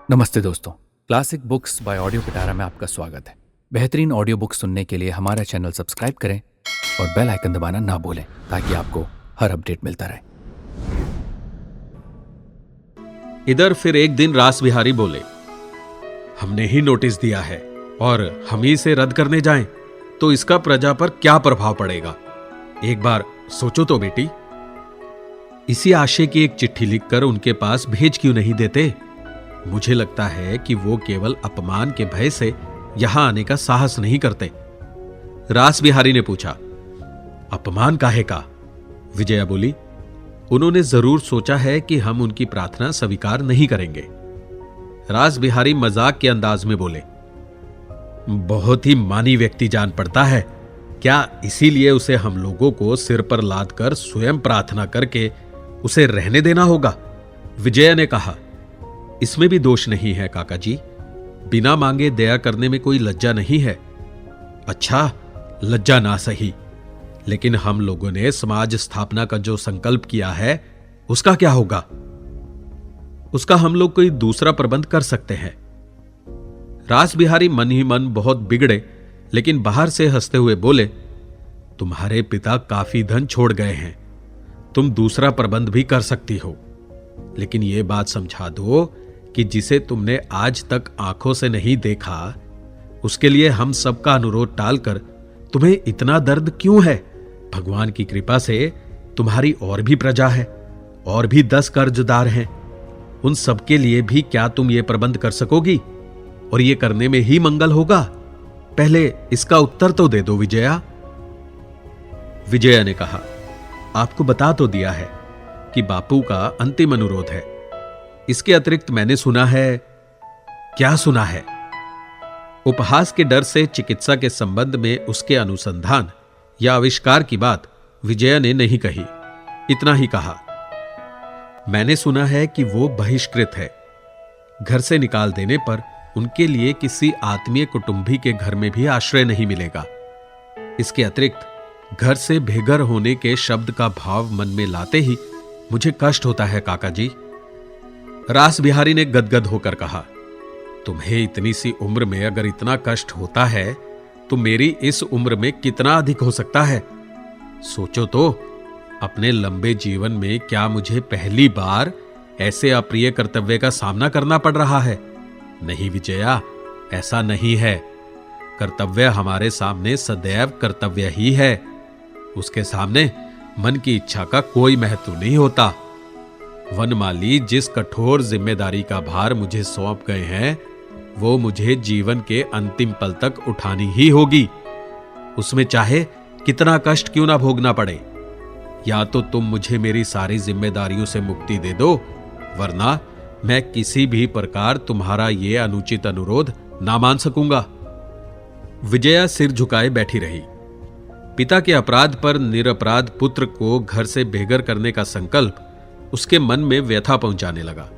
नमस्ते दोस्तों। Classic books bye audio पिटारा में आपका स्वागत है। बेहतरीन ऑडियो बुक सुनने के लिए हमारा चैनल सब्सक्राइब करें और बेल आइकन दबाना ना भूलें ताकि आपको हर अपडेट मिलता रहे। इधर फिर एक दिन रास बिहारी बोले, हमने ही नोटिस दिया है और हम ही इसे रद्द करने जाएं तो इसका प्रजा पर क्या प्रभाव पड़ेगा, एक बार सोचो तो बेटी। इसी आशय की एक चिट्ठी लिखकर उनके पास भेज क्यों नहीं देते? मुझे लगता है कि वो केवल अपमान के भय से यहां आने का साहस नहीं करते। रास बिहारी ने पूछा, अपमान काहे का? विजया बोली, उन्होंने जरूर सोचा है कि हम उनकी प्रार्थना स्वीकार नहीं करेंगे। रास बिहारी मजाक के अंदाज में बोले, बहुत ही मानी व्यक्ति जान पड़ता है, क्या इसीलिए उसे हम लोगों को सिर पर लाद कर स्वयं प्रार्थना करके उसे रहने देना होगा? विजया ने कहा, इसमें भी दोष नहीं है काका जी, बिना मांगे दया करने में कोई लज्जा नहीं है। अच्छा, लज्जा ना सही, लेकिन हम लोगों ने समाज स्थापना का जो संकल्प किया है उसका क्या होगा? उसका हम लोग कोई दूसरा प्रबंध कर सकते हैं। रास बिहारी मन ही मन बहुत बिगड़े, लेकिन बाहर से हंसते हुए बोले, तुम्हारे पिता काफी धन छोड़ गए हैं, तुम दूसरा प्रबंध भी कर सकती हो, लेकिन यह बात समझा दो कि जिसे तुमने आज तक आंखों से नहीं देखा उसके लिए हम सबका अनुरोध टालकर तुम्हें इतना दर्द क्यों है? भगवान की कृपा से तुम्हारी और भी प्रजा है, और भी 10 कर्जदार हैं, उन सबके लिए भी क्या तुम ये प्रबंध कर सकोगी? और ये करने में ही मंगल होगा? पहले इसका उत्तर तो दे दो विजया। विजया ने कहा, आपको बता तो दिया है कि बापू का अंतिम अनुरोध है, इसके अतिरिक्त मैंने सुना है। क्या सुना है? उपहास के डर से चिकित्सा के संबंध में उसके अनुसंधान या आविष्कार की बात विजया ने नहीं कही, इतना ही कहा, मैंने सुना है कि वो बहिष्कृत है। घर से निकाल देने पर उनके लिए किसी आत्मीय कुटुंबी के घर में भी आश्रय नहीं मिलेगा। इसके अतिरिक्त घर से बेघर होने के शब्द का भाव मन में लाते ही मुझे कष्ट होता है काका जी। रास बिहारी ने गदगद होकर कहा, तुम्हें इतनी सी उम्र में अगर इतना कष्ट होता है तो मेरी इस उम्र में कितना अधिक हो सकता है? सोचो तो, अपने लंबे जीवन में क्या मुझे पहली बार ऐसे अप्रिय कर्तव्य का सामना करना पड़ रहा है? नहीं विजया, ऐसा नहीं है। कर्तव्य हमारे सामने सदैव कर्तव्य ही है, उसके सामने मन की इच्छा का कोई महत्व नहीं होता। वनमाली जिस कठोर जिम्मेदारी का भार मुझे सौंप गए हैं वो मुझे जीवन के अंतिम पल तक उठानी ही होगी, उसमें चाहे कितना कष्ट क्यों ना भोगना पड़े। या तो तुम मुझे मेरी सारी जिम्मेदारियों से मुक्ति दे दो, वरना मैं किसी भी प्रकार तुम्हारा यह अनुचित अनुरोध ना मान सकूंगा। विजया सिर झुकाए बैठी रही। पिता के अपराध पर निरपराध पुत्र को घर से बेघर करने का संकल्प उसके मन में व्यथा पहुंचाने लगा।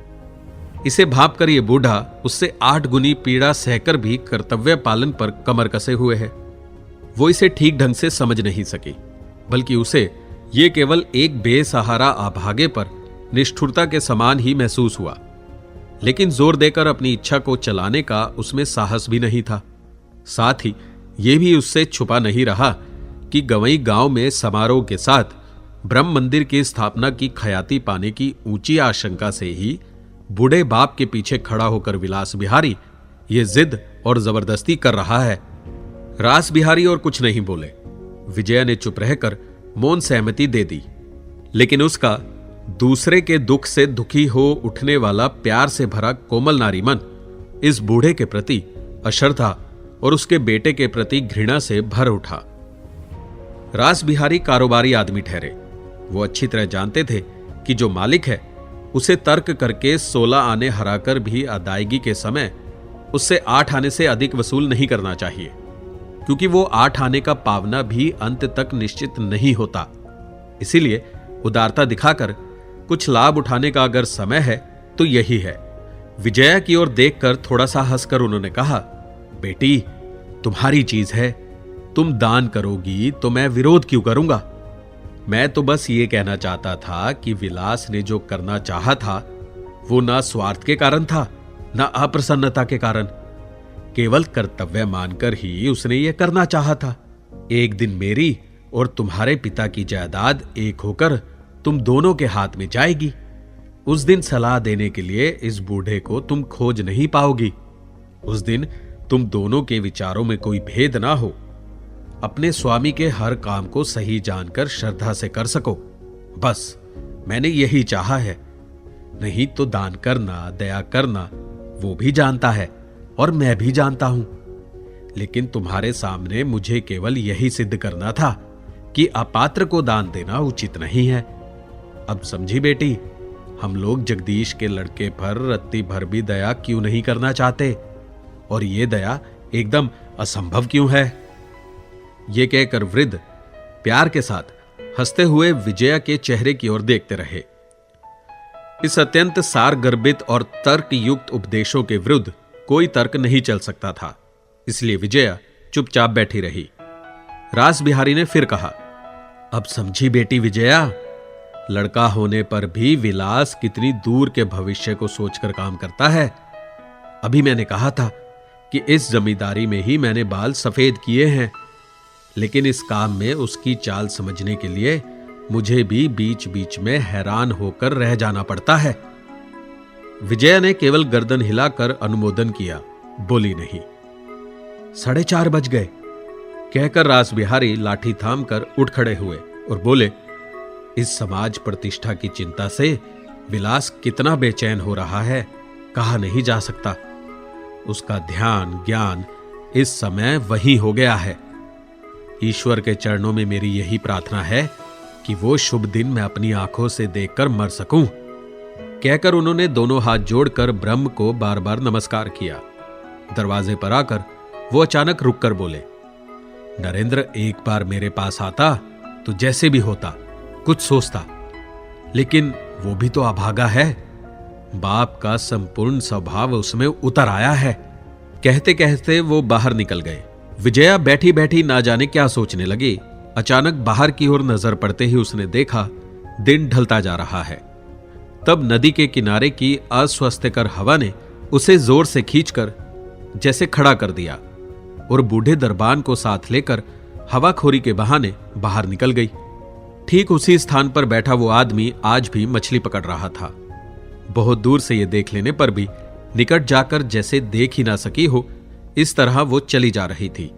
इसे भांपकर यह बूढ़ा उससे 8 गुनी पीड़ा सहकर भी कर्तव्य पालन पर कमर कसे हुए है। वो इसे ठीक ढंग से समझ नहीं सकी, बल्कि उसे ये केवल एक बेसहारा अभागे पर निष्ठुरता के समान ही महसूस हुआ। लेकिन जोर देकर अपनी इच्छा को चलाने का उसमें साहस भी नहीं था। साथ ही यह भी उससे छुपा नहीं रहा कि गवई गांव में समारोह के साथ ब्रह्म मंदिर की स्थापना की ख्याति पाने की ऊंची आशंका से ही बूढ़े बाप के पीछे खड़ा होकर विलास बिहारी ये जिद और जबरदस्ती कर रहा है। रास बिहारी और कुछ नहीं बोले। विजया ने चुप रहकर मौन सहमति दे दी, लेकिन उसका दूसरे के दुख से दुखी हो उठने वाला प्यार से भरा कोमल नारी मन इस बूढ़े के प्रति अश्रद्धा और उसके बेटे के प्रति घृणा से भर उठा। रास बिहारी कारोबारी आदमी ठहरे। वो अच्छी तरह जानते थे कि जो मालिक है उसे तर्क करके 16 आने हराकर भी अदायगी के समय उससे 8 आने से अधिक वसूल नहीं करना चाहिए, क्योंकि वो 8 आने का पावना भी अंत तक निश्चित नहीं होता। इसीलिए उदारता दिखाकर कुछ लाभ उठाने का अगर समय है तो यही है। विजया की ओर देखकर थोड़ा सा हंसकर उन्होंने कहा, बेटी, तुम्हारी चीज है, तुम दान करोगी तो मैं विरोध क्यों करूंगा? मैं तो बस ये कहना चाहता था कि विलास ने जो करना चाहा था वो ना स्वार्थ के कारण था न अप्रसन्नता के कारण। केवल कर्तव्य मानकर ही उसने यह करना चाहा था। एक दिन मेरी और तुम्हारे पिता की जायदाद एक होकर तुम दोनों के हाथ में जाएगी। उस दिन सलाह देने के लिए इस बूढ़े को तुम खोज नहीं पाओगी। उस दिन तुम दोनों के विचारों में कोई भेद ना हो। अपने स्वामी के हर काम को सही जानकर श्रद्धा से कर सको। बस मैंने यही चाहा है। नहीं तो दान करना, दया करना वो भी जानता है और मैं भी जानता हूं। लेकिन तुम्हारे सामने मुझे केवल यही सिद्ध करना था कि अपात्र को दान देना उचित नहीं है। अब समझी बेटी, हम लोग जगदीश के लड़के पर रत्ती भर भी दया क्यों नहीं करना चाहते, और ये दया एकदम असंभव क्यों है। ये कहकर वृद्ध प्यार के साथ हंसते हुए विजया के चेहरे की ओर देखते रहे। इस अत्यंत सारगर्भित और तर्क युक्त उपदेशों के विरुद्ध कोई तर्क नहीं चल सकता था, इसलिए विजया चुपचाप बैठी रही। रास बिहारी ने फिर कहा, अब समझी बेटी विजया, लड़का होने पर भी विलास कितनी दूर के भविष्य को सोचकर काम करता है। अभी मैंने कहा था कि इस जमींदारी में ही मैंने बाल सफेद किए हैं, लेकिन इस काम में उसकी चाल समझने के लिए मुझे भी बीच बीच में हैरान होकर रह जाना पड़ता है। विजया ने केवल गर्दन हिलाकर अनुमोदन किया, बोली नहीं। 4:30 बज गए कहकर रास बिहारी लाठी थामकर उठ खड़े हुए और बोले, इस समाज प्रतिष्ठा की चिंता से विलास कितना बेचैन हो रहा है कहा नहीं जा सकता। उसका ध्यान ज्ञान इस समय वही हो गया है। ईश्वर के चरणों में मेरी यही प्रार्थना है कि वो शुभ दिन मैं अपनी आंखों से देखकर मर सकूं। कहकर उन्होंने दोनों हाथ जोड़कर ब्रह्म को बार बार नमस्कार किया। दरवाजे पर आकर वो अचानक रुककर बोले, नरेंद्र एक बार मेरे पास आता तो जैसे भी होता, कुछ सोचता, लेकिन वो भी तो अभागा है। बाप का संपूर्ण स्वभाव उसमें उतर आया है। कहते कहते वो बाहर निकल गए। विजया बैठी बैठी ना जाने क्या सोचने लगी। अचानक बाहर की ओर नजर पड़ते ही उसने देखा दिन ढलता जा रहा है। तब नदी के किनारे की अस्वस्थकर हवा ने उसे जोर से खींचकर जैसे खड़ा कर दिया और बूढ़े दरबान को साथ लेकर हवाखोरी के बहाने बाहर निकल गई। ठीक उसी स्थान पर बैठा वो आदमी आज भी मछली पकड़ रहा था। बहुत दूर से ये देख लेने पर भी निकट जाकर जैसे देख ही ना सकी हो, इस तरह वो चली जा रही थी।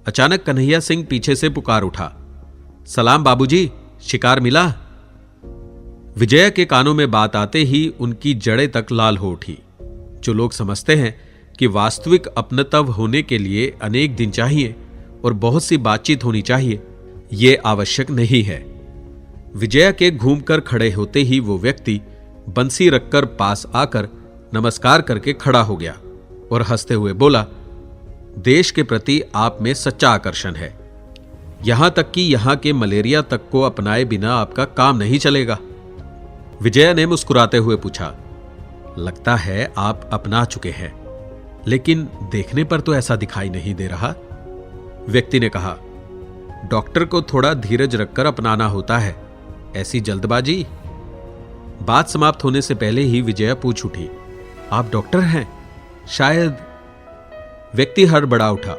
अचानक कन्हैया सिंह पीछे से पुकार उठा, सलाम बाबूजी, शिकार मिला। विजया के कानों में बात आते ही उनकी जड़ें तक लाल हो उठी। जो लोग समझते हैं कि वास्तविक अपनत्व होने के लिए अनेक दिन चाहिए और बहुत सी बातचीत होनी चाहिए, ये आवश्यक नहीं है। विजया के घूमकर खड़े होते ही वो व्यक्ति बंसी रखकर पास आकर नमस्कार करके खड़ा हो गया और हंसते हुए बोला, देश के प्रति आप में सच्चा आकर्षण है। यहां तक कि यहां के मलेरिया तक को अपनाए बिना आपका काम नहीं चलेगा। विजया ने मुस्कुराते हुए पूछा, लगता है आप अपना चुके हैं, लेकिन देखने पर तो ऐसा दिखाई नहीं दे रहा। व्यक्ति ने कहा, डॉक्टर को थोड़ा धीरज रखकर अपनाना होता है, ऐसी जल्दबाजी। बात समाप्त होने से पहले ही विजया पूछ उठी, आप डॉक्टर हैं? शायद। व्यक्ति हड़बड़ा उठा,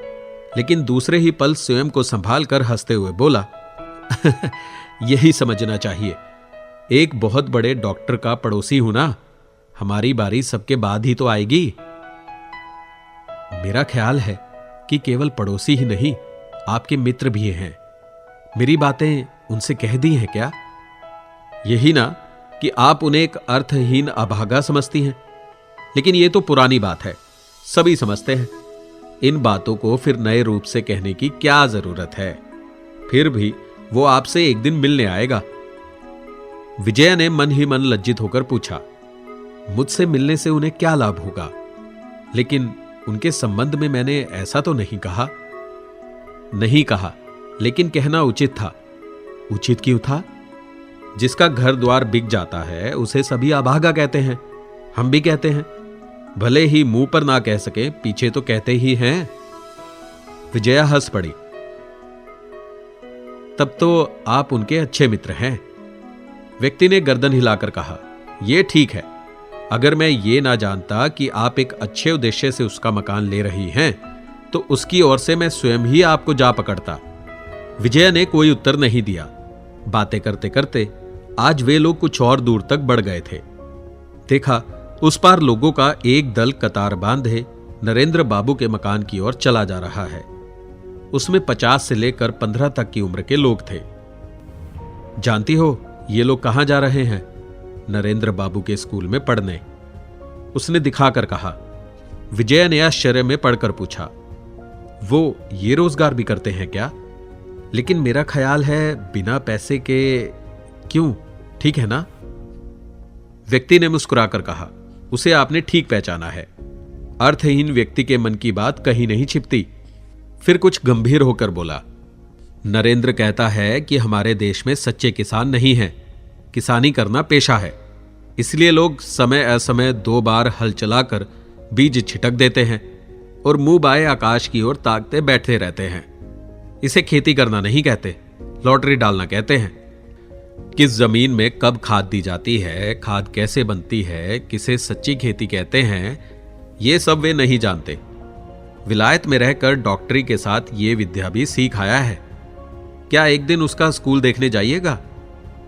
लेकिन दूसरे ही पल स्वयं को संभाल कर हंसते हुए बोला, यही समझना चाहिए, एक बहुत बड़े डॉक्टर का पड़ोसी हूं ना, हमारी बारी सबके बाद ही तो आएगी। मेरा ख्याल है कि केवल पड़ोसी ही नहीं, आपके मित्र भी हैं। मेरी बातें उनसे कह दी हैं क्या? यही ना कि आप उन्हें एक अर्थहीन अभागा समझती हैं। लेकिन यह तो पुरानी बात है, सभी समझते हैं। इन बातों को फिर नए रूप से कहने की क्या जरूरत है? फिर भी वो आपसे एक दिन मिलने आएगा। विजया ने मन ही मन लज्जित होकर पूछा, मुझसे मिलने से उन्हें क्या लाभ होगा? लेकिन उनके संबंध में मैंने ऐसा तो नहीं कहा। नहीं कहा, लेकिन कहना उचित था। उचित क्यों था? जिसका घर द्वार बिक जाता है उसे सभी अभागा कहते हैं, हम भी कहते हैं। भले ही मुंह पर ना कह सके, पीछे तो कहते ही हैं। विजया हंस पड़ी। तब तो आप उनके अच्छे मित्र हैं। व्यक्ति ने गर्दन हिलाकर कहा, यह ठीक है, अगर मैं ये ना जानता कि आप एक अच्छे उद्देश्य से उसका मकान ले रही हैं, तो उसकी ओर से मैं स्वयं ही आपको जा पकड़ता। विजया ने कोई उत्तर नहीं दिया। बातें करते करते आज वे लोग कुछ और दूर तक बढ़ गए थे। देखा, उस पार लोगों का एक दल कतार बांधे नरेंद्र बाबू के मकान की ओर चला जा रहा है। उसमें 50 से लेकर 15 तक की उम्र के लोग थे। जानती हो ये लोग कहां जा रहे हैं? नरेंद्र बाबू के स्कूल में पढ़ने, उसने दिखाकर कहा। विजया ने आश्चर्य में पढ़कर पूछा, वो ये रोजगार भी करते हैं क्या? लेकिन मेरा ख्याल है बिना पैसे के। क्यों, ठीक है ना? व्यक्ति ने मुस्कुराकर कहा, उसे आपने ठीक पहचाना है। अर्थहीन व्यक्ति के मन की बात कहीं नहीं छिपती। फिर कुछ गंभीर होकर बोला, नरेंद्र कहता है कि हमारे देश में सच्चे किसान नहीं हैं। किसानी करना पेशा है, इसलिए लोग समय असमय 2 बार हल चलाकर बीज छिटक देते हैं और मुंह बाएं आकाश की ओर ताकते बैठे रहते हैं। इसे खेती करना नहीं कहते, लॉटरी डालना कहते हैं। किस जमीन में कब खाद दी जाती है, खाद कैसे बनती है, किसे सच्ची खेती कहते हैं, ये सब वे नहीं जानते। विलायत में रहकर डॉक्टरी के साथ ये विद्या भी सीख आया है। क्या एक दिन उसका स्कूल देखने जाइएगा,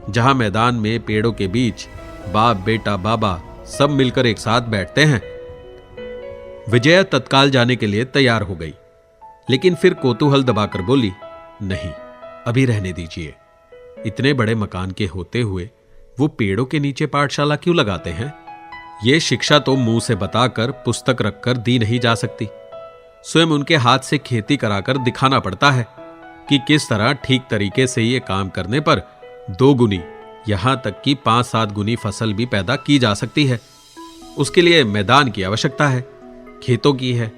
जहां मैदान में पेड़ों के बीच बाप बेटा बाबा सब मिलकर एक साथ बैठते हैं? विजया तत्काल जाने के लिए तैयार हो गई, लेकिन फिर कौतूहल दबाकर बोली, नहीं, अभी रहने दीजिए। इतने बड़े मकान के होते हुए वो पेड़ों के नीचे पाठशाला क्यों लगाते हैं? ये शिक्षा तो मुंह से बताकर, पुस्तक रखकर दी नहीं जा सकती। स्वयं उनके हाथ से खेती कराकर दिखाना पड़ता है कि किस तरह ठीक तरीके से ये काम करने पर 2 गुनी, यहां तक कि 5-7 गुनी फसल भी पैदा की जा सकती है। उसके लिए मैदान की आवश्यकता है, खेतों की है।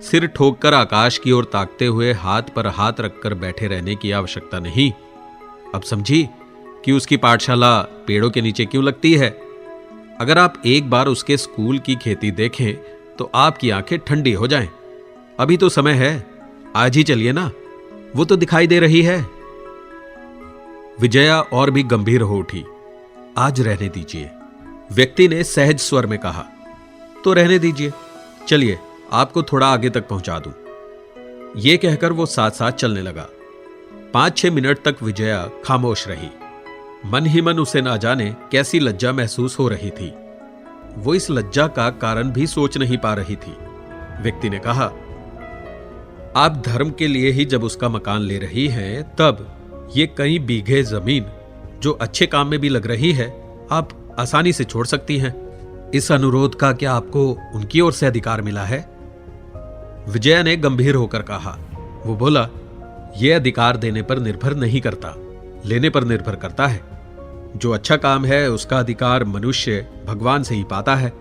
सिर ठोककर आकाश की ओर ताकते हुए हाथ पर हाथ रखकर बैठे रहने की आवश्यकता नहीं। अब समझी कि उसकी पाठशाला पेड़ों के नीचे क्यों लगती है। अगर आप एक बार उसके स्कूल की खेती देखें तो आपकी आंखें ठंडी हो जाएं। अभी तो समय है, आज ही चलिए ना, वो तो दिखाई दे रही है। विजया और भी गंभीर हो उठी। आज रहने दीजिए, व्यक्ति ने सहज स्वर में कहा। तो रहने दीजिए, चलिए आपको थोड़ा आगे तक पहुंचा दूं। यह कहकर वो साथ साथ चलने लगा। 5-6 मिनट तक विजया खामोश रही। मन ही मन उसे ना जाने कैसी लज्जा महसूस हो रही थी। वो इस लज्जा का कारण भी सोच नहीं पा रही थी। व्यक्ति ने कहा, आप धर्म के लिए ही जब उसका मकान ले रही हैं, तब ये कई बीघे जमीन जो अच्छे काम में भी लग रही है, आप आसानी से छोड़ सकती हैं। इस अनुरोध का क्या आपको उनकी ओर से अधिकार मिला है? विजया ने गंभीर होकर कहा। वो बोला, यह अधिकार देने पर निर्भर नहीं करता, लेने पर निर्भर करता है। जो अच्छा काम है उसका अधिकार मनुष्य भगवान से ही पाता है।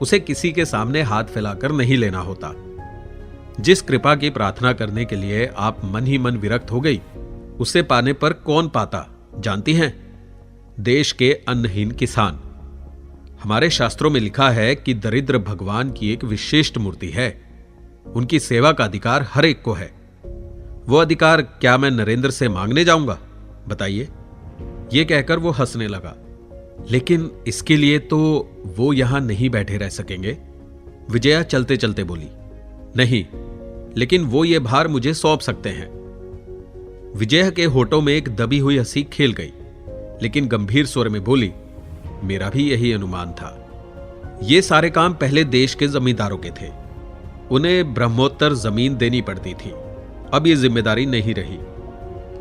उसे किसी के सामने हाथ फैलाकर नहीं लेना होता। जिस कृपा की प्रार्थना करने के लिए आप मन ही मन विरक्त हो गई, उसे पाने पर कौन पाता जानती हैं? देश के अन्नहीन किसान। हमारे शास्त्रों में लिखा है कि दरिद्र भगवान की एक विशिष्ट मूर्ति है। उनकी सेवा का अधिकार हर एक को है। वो अधिकार क्या मैं नरेंद्र से मांगने जाऊंगा? बताइए। यह कहकर वो हंसने लगा। लेकिन इसके लिए तो वो यहां नहीं बैठे रह सकेंगे। विजया चलते चलते बोली, नहीं, लेकिन वो ये भार मुझे सौंप सकते हैं। विजया के होठों में एक दबी हुई हंसी खेल गई, लेकिन गंभीर स्वर में बोली, मेरा भी यही अनुमान था। ये सारे काम पहले देश के जमींदारों के थे। उन्हें ब्रह्मोत्तर जमीन देनी पड़ती थी। अब ये जिम्मेदारी नहीं रही,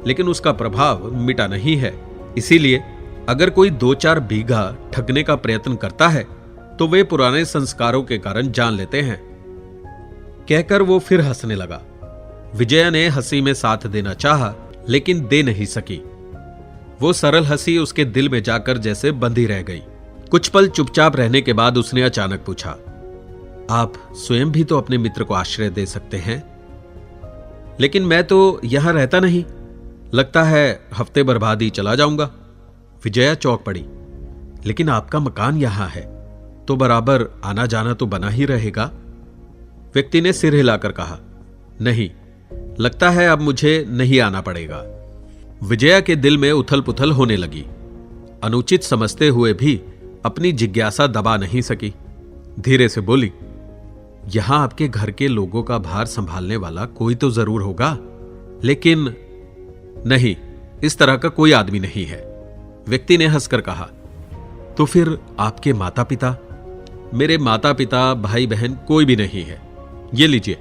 लेकिन उसका प्रभाव मिटा नहीं है। इसीलिए अगर कोई 2-4 बीघा ठगने का प्रयत्न करता है तो वे पुराने संस्कारों के कारण जान लेते हैं। कहकर वो फिर हंसने लगा। विजया ने हंसी में साथ देना चाहा, लेकिन दे नहीं सकी। वो सरल हंसी उसके दिल में जाकर जैसे बंधी रह गई। कुछ पल चुपचाप रहने के बाद उसने अचानक पूछा, आप स्वयं भी तो अपने मित्र को आश्रय दे सकते हैं। लेकिन मैं तो यहां रहता नहीं, लगता है हफ्ते भर बाद ही चला जाऊंगा। विजया चौंक पड़ी। लेकिन आपका मकान यहां है, तो बराबर आना जाना तो बना ही रहेगा। व्यक्ति ने सिर हिलाकर कहा, नहीं, लगता है अब मुझे नहीं आना पड़ेगा। विजया के दिल में उथल पुथल होने लगी। अनुचित समझते हुए भी अपनी जिज्ञासा दबा नहीं सकी। धीरे से बोली, यहां आपके घर के लोगों का भार संभालने वाला कोई तो जरूर होगा, लेकिन नहीं, इस तरह का कोई आदमी नहीं है। व्यक्ति ने हंसकर कहा, तो फिर आपके माता पिता? मेरे माता पिता, भाई बहन कोई भी नहीं है। ये लीजिए।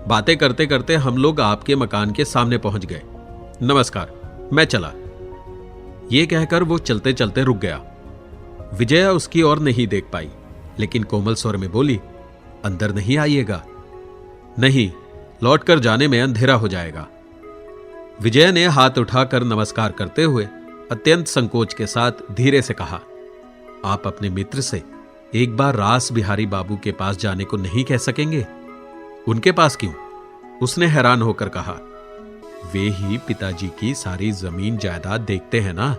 बातें करते करते हम लोग आपके मकान के सामने पहुंच गए। नमस्कार, मैं चला। ये कहकर वो चलते चलते रुक गया। विजया उसकी ओर नहीं देख पाई, लेकिन कोमल स्वर में बोली, अंदर नहीं आइएगा। नहीं, लौटकर जाने में अंधेरा हो जाएगा। विजया ने हाथ उठाकर नमस्कार करते हुए अत्यंत संकोच के साथ धीरे से कहा, आप अपने मित्र से एक बार रास बिहारी बाबू के पास जाने को नहीं कह सकेंगे? उनके पास क्यों? उसने हैरान होकर कहा, वे ही पिताजी की सारी जमीन जायदाद देखते हैं ना।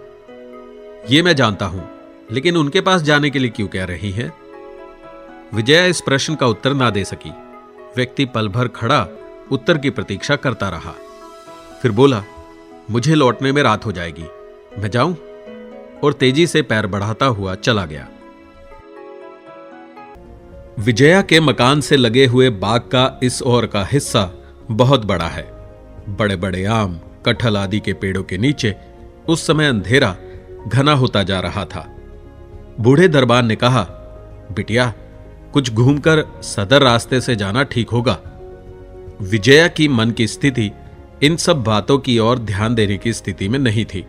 ये मैं जानता हूं, लेकिन उनके पास जाने के लिए क्यों कह रही हैं? विजया इस प्रश्न का उत्तर ना दे सकी। व्यक्ति पल भर खड़ा उत्तर की प्रतीक्षा करता रहा, फिर बोला, मुझे लौटने में रात हो जाएगी, मैं जाऊं? और तेजी से पैर बढ़ाता हुआ चला गया। विजया के मकान से लगे हुए बाग का इस ओर का हिस्सा बहुत बड़ा है। बड़े बड़े आम, कटहल आदि के पेड़ों के नीचे उस समय अंधेरा घना होता जा रहा था। बूढ़े दरबान ने कहा, बिटिया, कुछ घूमकर सदर रास्ते से जाना ठीक होगा। विजया की मन की स्थिति इन सब बातों की ओर ध्यान देने की स्थिति में नहीं थी।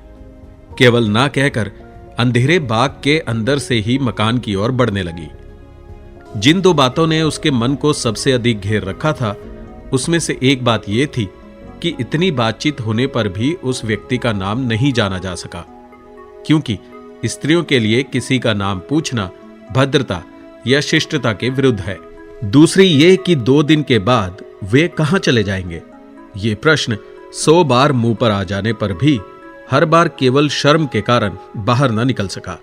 केवल ना कहकर अंधेरे बाग के अंदर से ही मकान की ओर बढ़ने लगी। जिन दो बातों ने उसके मन को सबसे अधिक घेर रखा था, उसमें से एक बात यह थी कि इतनी बातचीत होने पर भी उस व्यक्ति का नाम नहीं जाना जा सका, क्योंकि स्त्रियों के लिए किसी का नाम पूछना भद्रता या शिष्टता के विरुद्ध है। दूसरी ये कि 2 दिन के बाद वे कहां चले जाएंगे, ये प्रश्न 100 बार मुंह पर आ जाने पर भी हर बार केवल शर्म के कारण बाहर न निकल सका।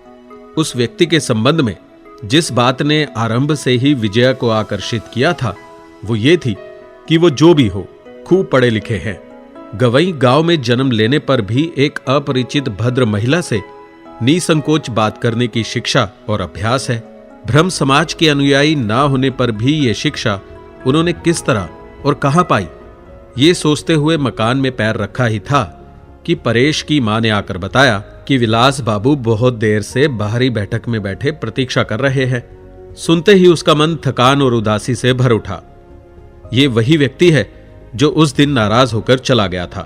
उस व्यक्ति के संबंध में जिस बात ने आरंभ से ही विजया को आकर्षित किया था, वो ये थी कि वो जो भी हो खूब पढ़े लिखे हैं। गवई गांव में जन्म लेने पर भी एक अपरिचित भद्र महिला से निसंकोच बात करने की शिक्षा और अभ्यास है। ब्रह्म समाज के अनुयायी ना होने पर भी ये शिक्षा उन्होंने किस तरह और कहां पाई, ये सोचते हुए मकान में पैर रखा ही था कि परेश की मां ने आकर बताया कि विलास बाबू बहुत देर से बाहरी बैठक में बैठे प्रतीक्षा कर रहे हैं। सुनते ही उसका मन थकान और उदासी से भर उठा। ये वही व्यक्ति है जो उस दिन नाराज होकर चला गया था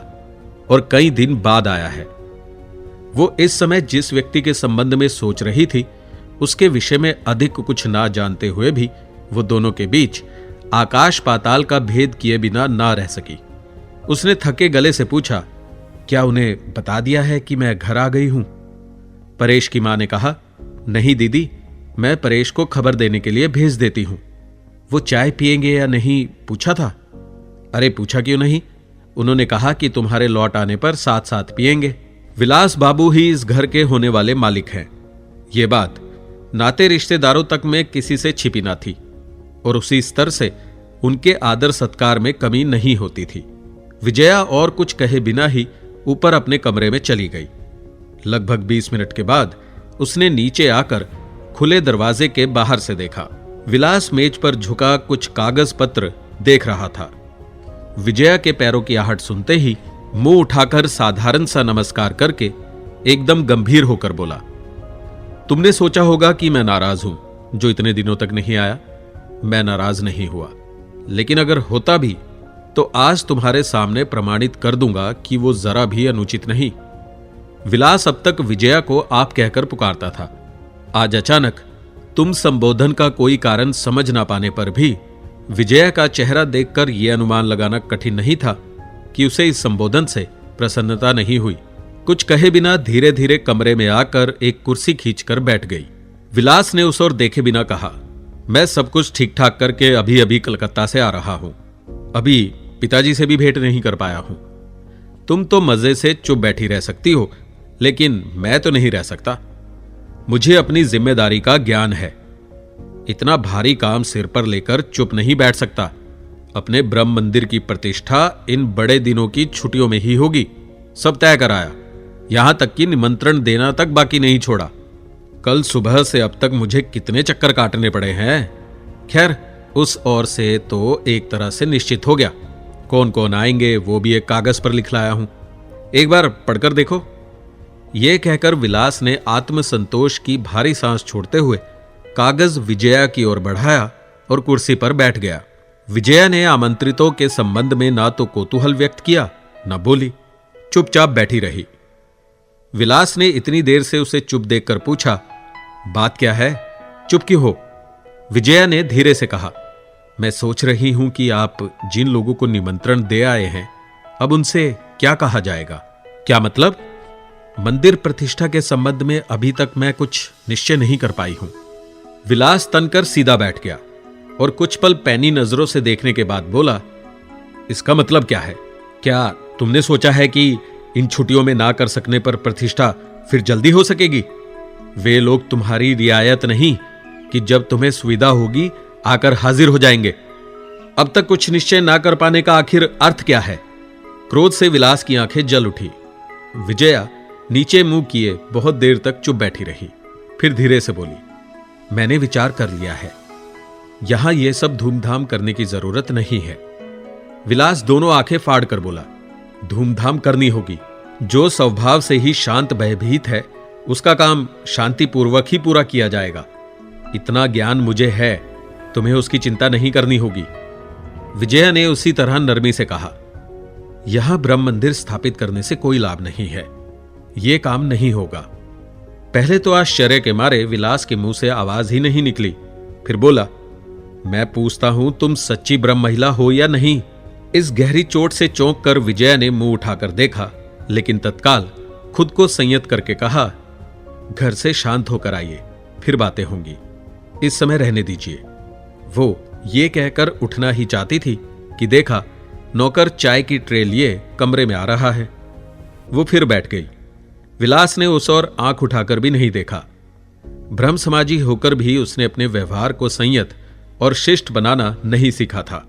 और कई दिन बाद आया है। वो इस समय जिस व्यक्ति के संबंध में सोच रही थी, उसके विषय में अधिक कुछ ना जानते हुए भी वो दोनों के बीच आकाश पाताल का भेद किए बिना ना रह सकी। उसने थके गले से पूछा, क्या उन्हें बता दिया है कि मैं घर आ गई हूं? परेश की मां ने कहा, नहीं दीदी, मैं परेश को खबर देने के लिए भेज देती हूं। वो चाय पिएंगे या नहीं पूछा था? अरे पूछा क्यों नहीं, उन्होंने कहा कि तुम्हारे लौट आने पर साथ साथ पिएंगे। विलास बाबू ही इस घर के होने वाले मालिक हैं। ये बात नाते रिश्तेदारों तक में किसी से छिपी ना थी और उसी स्तर से उनके आदर सत्कार में कमी नहीं होती थी। विजया और कुछ कहे बिना ही ऊपर अपने कमरे में चली गई। लगभग 20 मिनट के बाद उसने नीचे आकर खुले दरवाजे के बाहर से देखा। विलास मेज पर झुका कुछ कागज पत्र देख रहा था। विजया के पैरों की आहट सुनते ही मुंह उठाकर साधारण सा नमस्कार करके एकदम गंभीर होकर बोला, तुमने सोचा होगा कि मैं नाराज हूं जो इतने दिनों तक नहीं आया। मैं नाराज नहीं हुआ, लेकिन अगर होता भी तो आज तुम्हारे सामने प्रमाणित कर दूंगा कि वो जरा भी अनुचित नहीं। विलास अब तक विजया को आप कहकर पुकारता था। आज अचानक तुम संबोधन का कोई कारण समझ ना पाने पर भी विजया का चेहरा देखकर यह अनुमान लगाना कठिन नहीं था कि उसे इस संबोधन से प्रसन्नता नहीं हुई। कुछ कहे बिना धीरे धीरे कमरे में आकर एक कुर्सी खींचकर बैठ गई। विलास ने उस ओर देखे बिना कहा, मैं सब कुछ ठीक ठाक करके अभी अभी कलकत्ता से आ रहा हूं। अभी पिताजी से भी भेंट नहीं कर पाया हूं। तुम तो मजे से चुप बैठी रह सकती हो, लेकिन मैं तो नहीं रह सकता। मुझे अपनी जिम्मेदारी का ज्ञान है। इतना भारी काम सिर पर लेकर चुप नहीं बैठ सकता। अपने ब्रह्म मंदिर की प्रतिष्ठा इन बड़े दिनों की छुट्टियों में ही होगी। सब तय कराया, यहां तक कि निमंत्रण देना तक बाकी नहीं छोड़ा। कल सुबह से अब तक मुझे कितने चक्कर काटने पड़े हैं। खैर, उस ओर से तो एक तरह से निश्चित हो गया। कौन कौन आएंगे वो भी एक कागज पर लिख लाया हूं, एक बार पढ़कर देखो। यह कहकर विलास ने आत्मसंतोष की भारी सांस छोड़ते हुए कागज विजया की ओर बढ़ाया और कुर्सी पर बैठ गया। विजया ने आमंत्रितों के संबंध में ना तो कौतूहल व्यक्त किया, न बोली, चुपचाप बैठी रही। विलास ने इतनी देर से उसे चुप देखकर पूछा, बात क्या है, चुप क्यों हो? विजया ने धीरे से कहा, मैं सोच रही हूं कि आप जिन लोगों को निमंत्रण दे आए हैं, अब उनसे क्या कहा जाएगा? क्या मतलब? मंदिर प्रतिष्ठा के संबंध में अभी तक मैं कुछ निश्चय नहीं कर पाई हूं। विलास तनकर सीधा बैठ गया और कुछ पल पैनी नजरों से देखने के बाद बोला, इसका मतलब क्या है? क्या तुमने सोचा है कि इन छुट्टियों में ना कर सकने पर प्रतिष्ठा फिर जल्दी हो सकेगी? वे लोग तुम्हारी रियायत नहीं कि जब तुम्हें सुविधा होगी आकर हाजिर हो जाएंगे। अब तक कुछ निश्चय ना कर पाने का आखिर अर्थ क्या है? क्रोध से विलास की आंखें जल उठी। विजया नीचे मुंह किए बहुत देर तक चुप बैठी रही, फिर धीरे से बोली, मैंने विचार कर लिया है, यहां यह सब धूमधाम करने की जरूरत नहीं है। विलास दोनों आंखें फाड़ कर बोला, धूमधाम करनी होगी। जो स्वभाव से ही शांत भयभीत है उसका काम शांतिपूर्वक ही पूरा किया जाएगा। इतना ज्ञान मुझे है, तुम्हें उसकी चिंता नहीं करनी होगी। विजया ने उसी तरह नरमी से कहा, यहां ब्रह्म मंदिर स्थापित करने से कोई लाभ नहीं है, यह काम नहीं होगा। पहले तो आश्चर्य के मारे विलास के मुंह से आवाज ही नहीं निकली, फिर बोला, मैं पूछता हूं तुम सच्ची ब्रह्म महिला हो या नहीं? इस गहरी चोट से चौंक कर विजया ने मुंह उठाकर देखा, लेकिन तत्काल खुद को संयत करके कहा, घर से शांत होकर आइए, फिर बातें होंगी, इस समय रहने दीजिए। वो ये कहकर उठना ही चाहती थी कि देखा नौकर चाय की ट्रे लिए कमरे में आ रहा है। वो फिर बैठ गई। विलास ने उस ओर आंख उठाकर भी नहीं देखा। ब्रह्म समाजी होकर भी उसने अपने व्यवहार को संयत और शिष्ट बनाना नहीं सीखा था।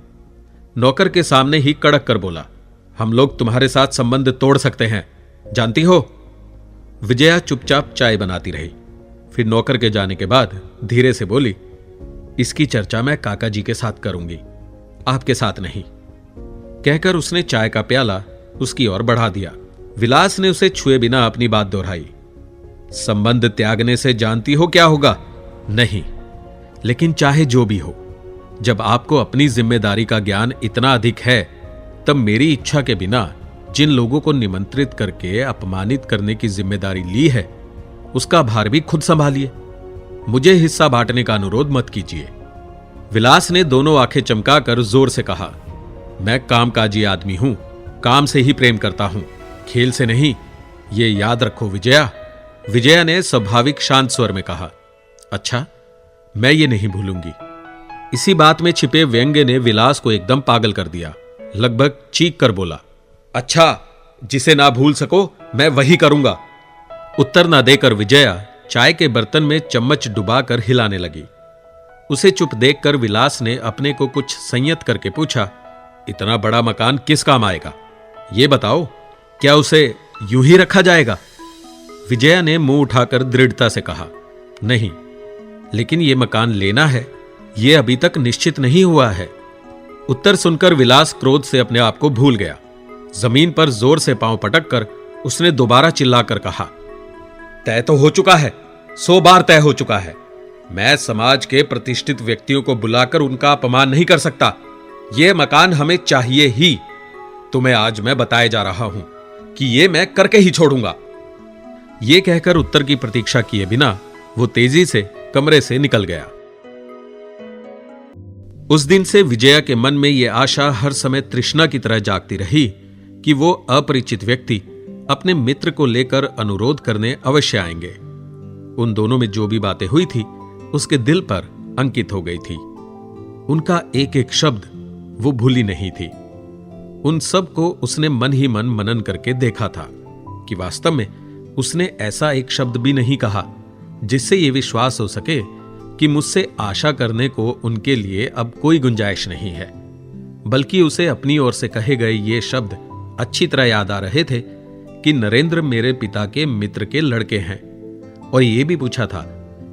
नौकर के सामने ही कड़क कर बोला, हम लोग तुम्हारे साथ संबंध तोड़ सकते हैं, जानती हो? विजया चुपचाप चाय बनाती रही, फिर नौकर के जाने के बाद धीरे से बोली, इसकी चर्चा मैं काका जी के साथ करूंगी, आपके साथ नहीं। कहकर उसने चाय का प्याला उसकी ओर बढ़ा दिया। विलास ने उसे छुए बिना अपनी बात दोहराई, संबंध त्यागने से जानती हो क्या होगा? नहीं, लेकिन चाहे जो भी हो, जब आपको अपनी जिम्मेदारी का ज्ञान इतना अधिक है, तब मेरी इच्छा के बिना जिन लोगों को निमंत्रित करके अपमानित करने की जिम्मेदारी ली है, उसका भार भी खुद संभालिए। मुझे हिस्सा बांटने का अनुरोध मत कीजिए। विलास ने दोनों आंखें चमकाकर जोर से कहा, मैं कामकाजी आदमी हूं, काम से ही प्रेम करता हूं, खेल से नहीं, ये याद रखो विजया। विजया ने स्वाभाविक शांत स्वर में कहा, अच्छा, मैं ये नहीं भूलूंगी। इसी बात में छिपे व्यंग्य ने विलास को एकदम पागल कर दिया। लगभग चीख कर बोला, अच्छा, जिसे ना भूल सको मैं वही करूंगा। उत्तर ना देकर विजया चाय के बर्तन में चम्मच डुबाकर हिलाने लगी। उसे चुप देखकर विलास ने अपने को कुछ संयत करके पूछा, इतना बड़ा मकान किस काम आएगा? ये बताओ, क्या उसे यूं ही रखा जाएगा? विजया ने मुंह उठाकर दृढ़ता से कहा, नहीं, लेकिन यह मकान लेना है, यह अभी तक निश्चित नहीं हुआ है। उत्तर सुनकर विलास क्रोध से अपने आप को भूल गया। जमीन पर जोर से पांव पटक कर उसने दोबारा चिल्लाकर कहा, तय तो हो चुका है, 100 बार तय हो चुका है। मैं समाज के प्रतिष्ठित व्यक्तियों को बुलाकर उनका अपमान नहीं कर सकता। यह मकान हमें चाहिए ही। तुम्हें आज मैं बताए जा रहा हूं कि यह मैं करके ही छोड़ूंगा। यह कहकर उत्तर की प्रतीक्षा किए बिना वो तेजी से कमरे से निकल गया। उस दिन से विजया के मन में यह आशा हर समय तृष्णा की तरह जागती रही कि वो अपरिचित व्यक्ति अपने मित्र को लेकर अनुरोध करने अवश्य आएंगे। उन दोनों में जो भी बातें हुई थी उसके दिल पर अंकित हो गई थी। उनका एक एक शब्द वो भूली नहीं थी। उन सब को उसने मन ही मन मनन करके देखा था कि वास्तव में उसने ऐसा एक शब्द भी नहीं कहा जिससे यह विश्वास हो सके कि मुझसे आशा करने को उनके लिए अब कोई गुंजाइश नहीं है। बल्कि उसे अपनी ओर से कहे गए ये शब्द अच्छी तरह याद आ रहे थे कि नरेंद्र मेरे पिता के मित्र के लड़के हैं, और ये भी पूछा था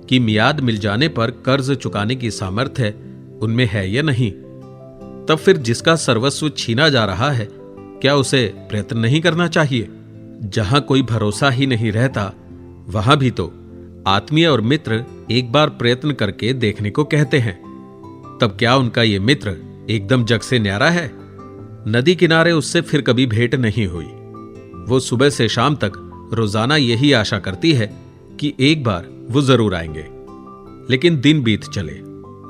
कि मियाद मिल जाने पर कर्ज चुकाने की सामर्थ्य उनमें है या नहीं। तब फिर जिसका सर्वस्व छीना जा रहा है, क्या उसे प्रयत्न नहीं करना चाहिए? जहां कोई भरोसा ही नहीं रहता, वहां भी तो आत्मीय और मित्र एक बार प्रयत्न करके देखने को कहते हैं। तब क्या उनका ये मित्र एकदम जग से न्यारा है? नदी किनारे उससे फिर कभी भेंट नहीं हुई। वो सुबह से शाम तक रोजाना यही आशा करती है कि एक बार वो जरूर आएंगे। लेकिन दिन बीत चले,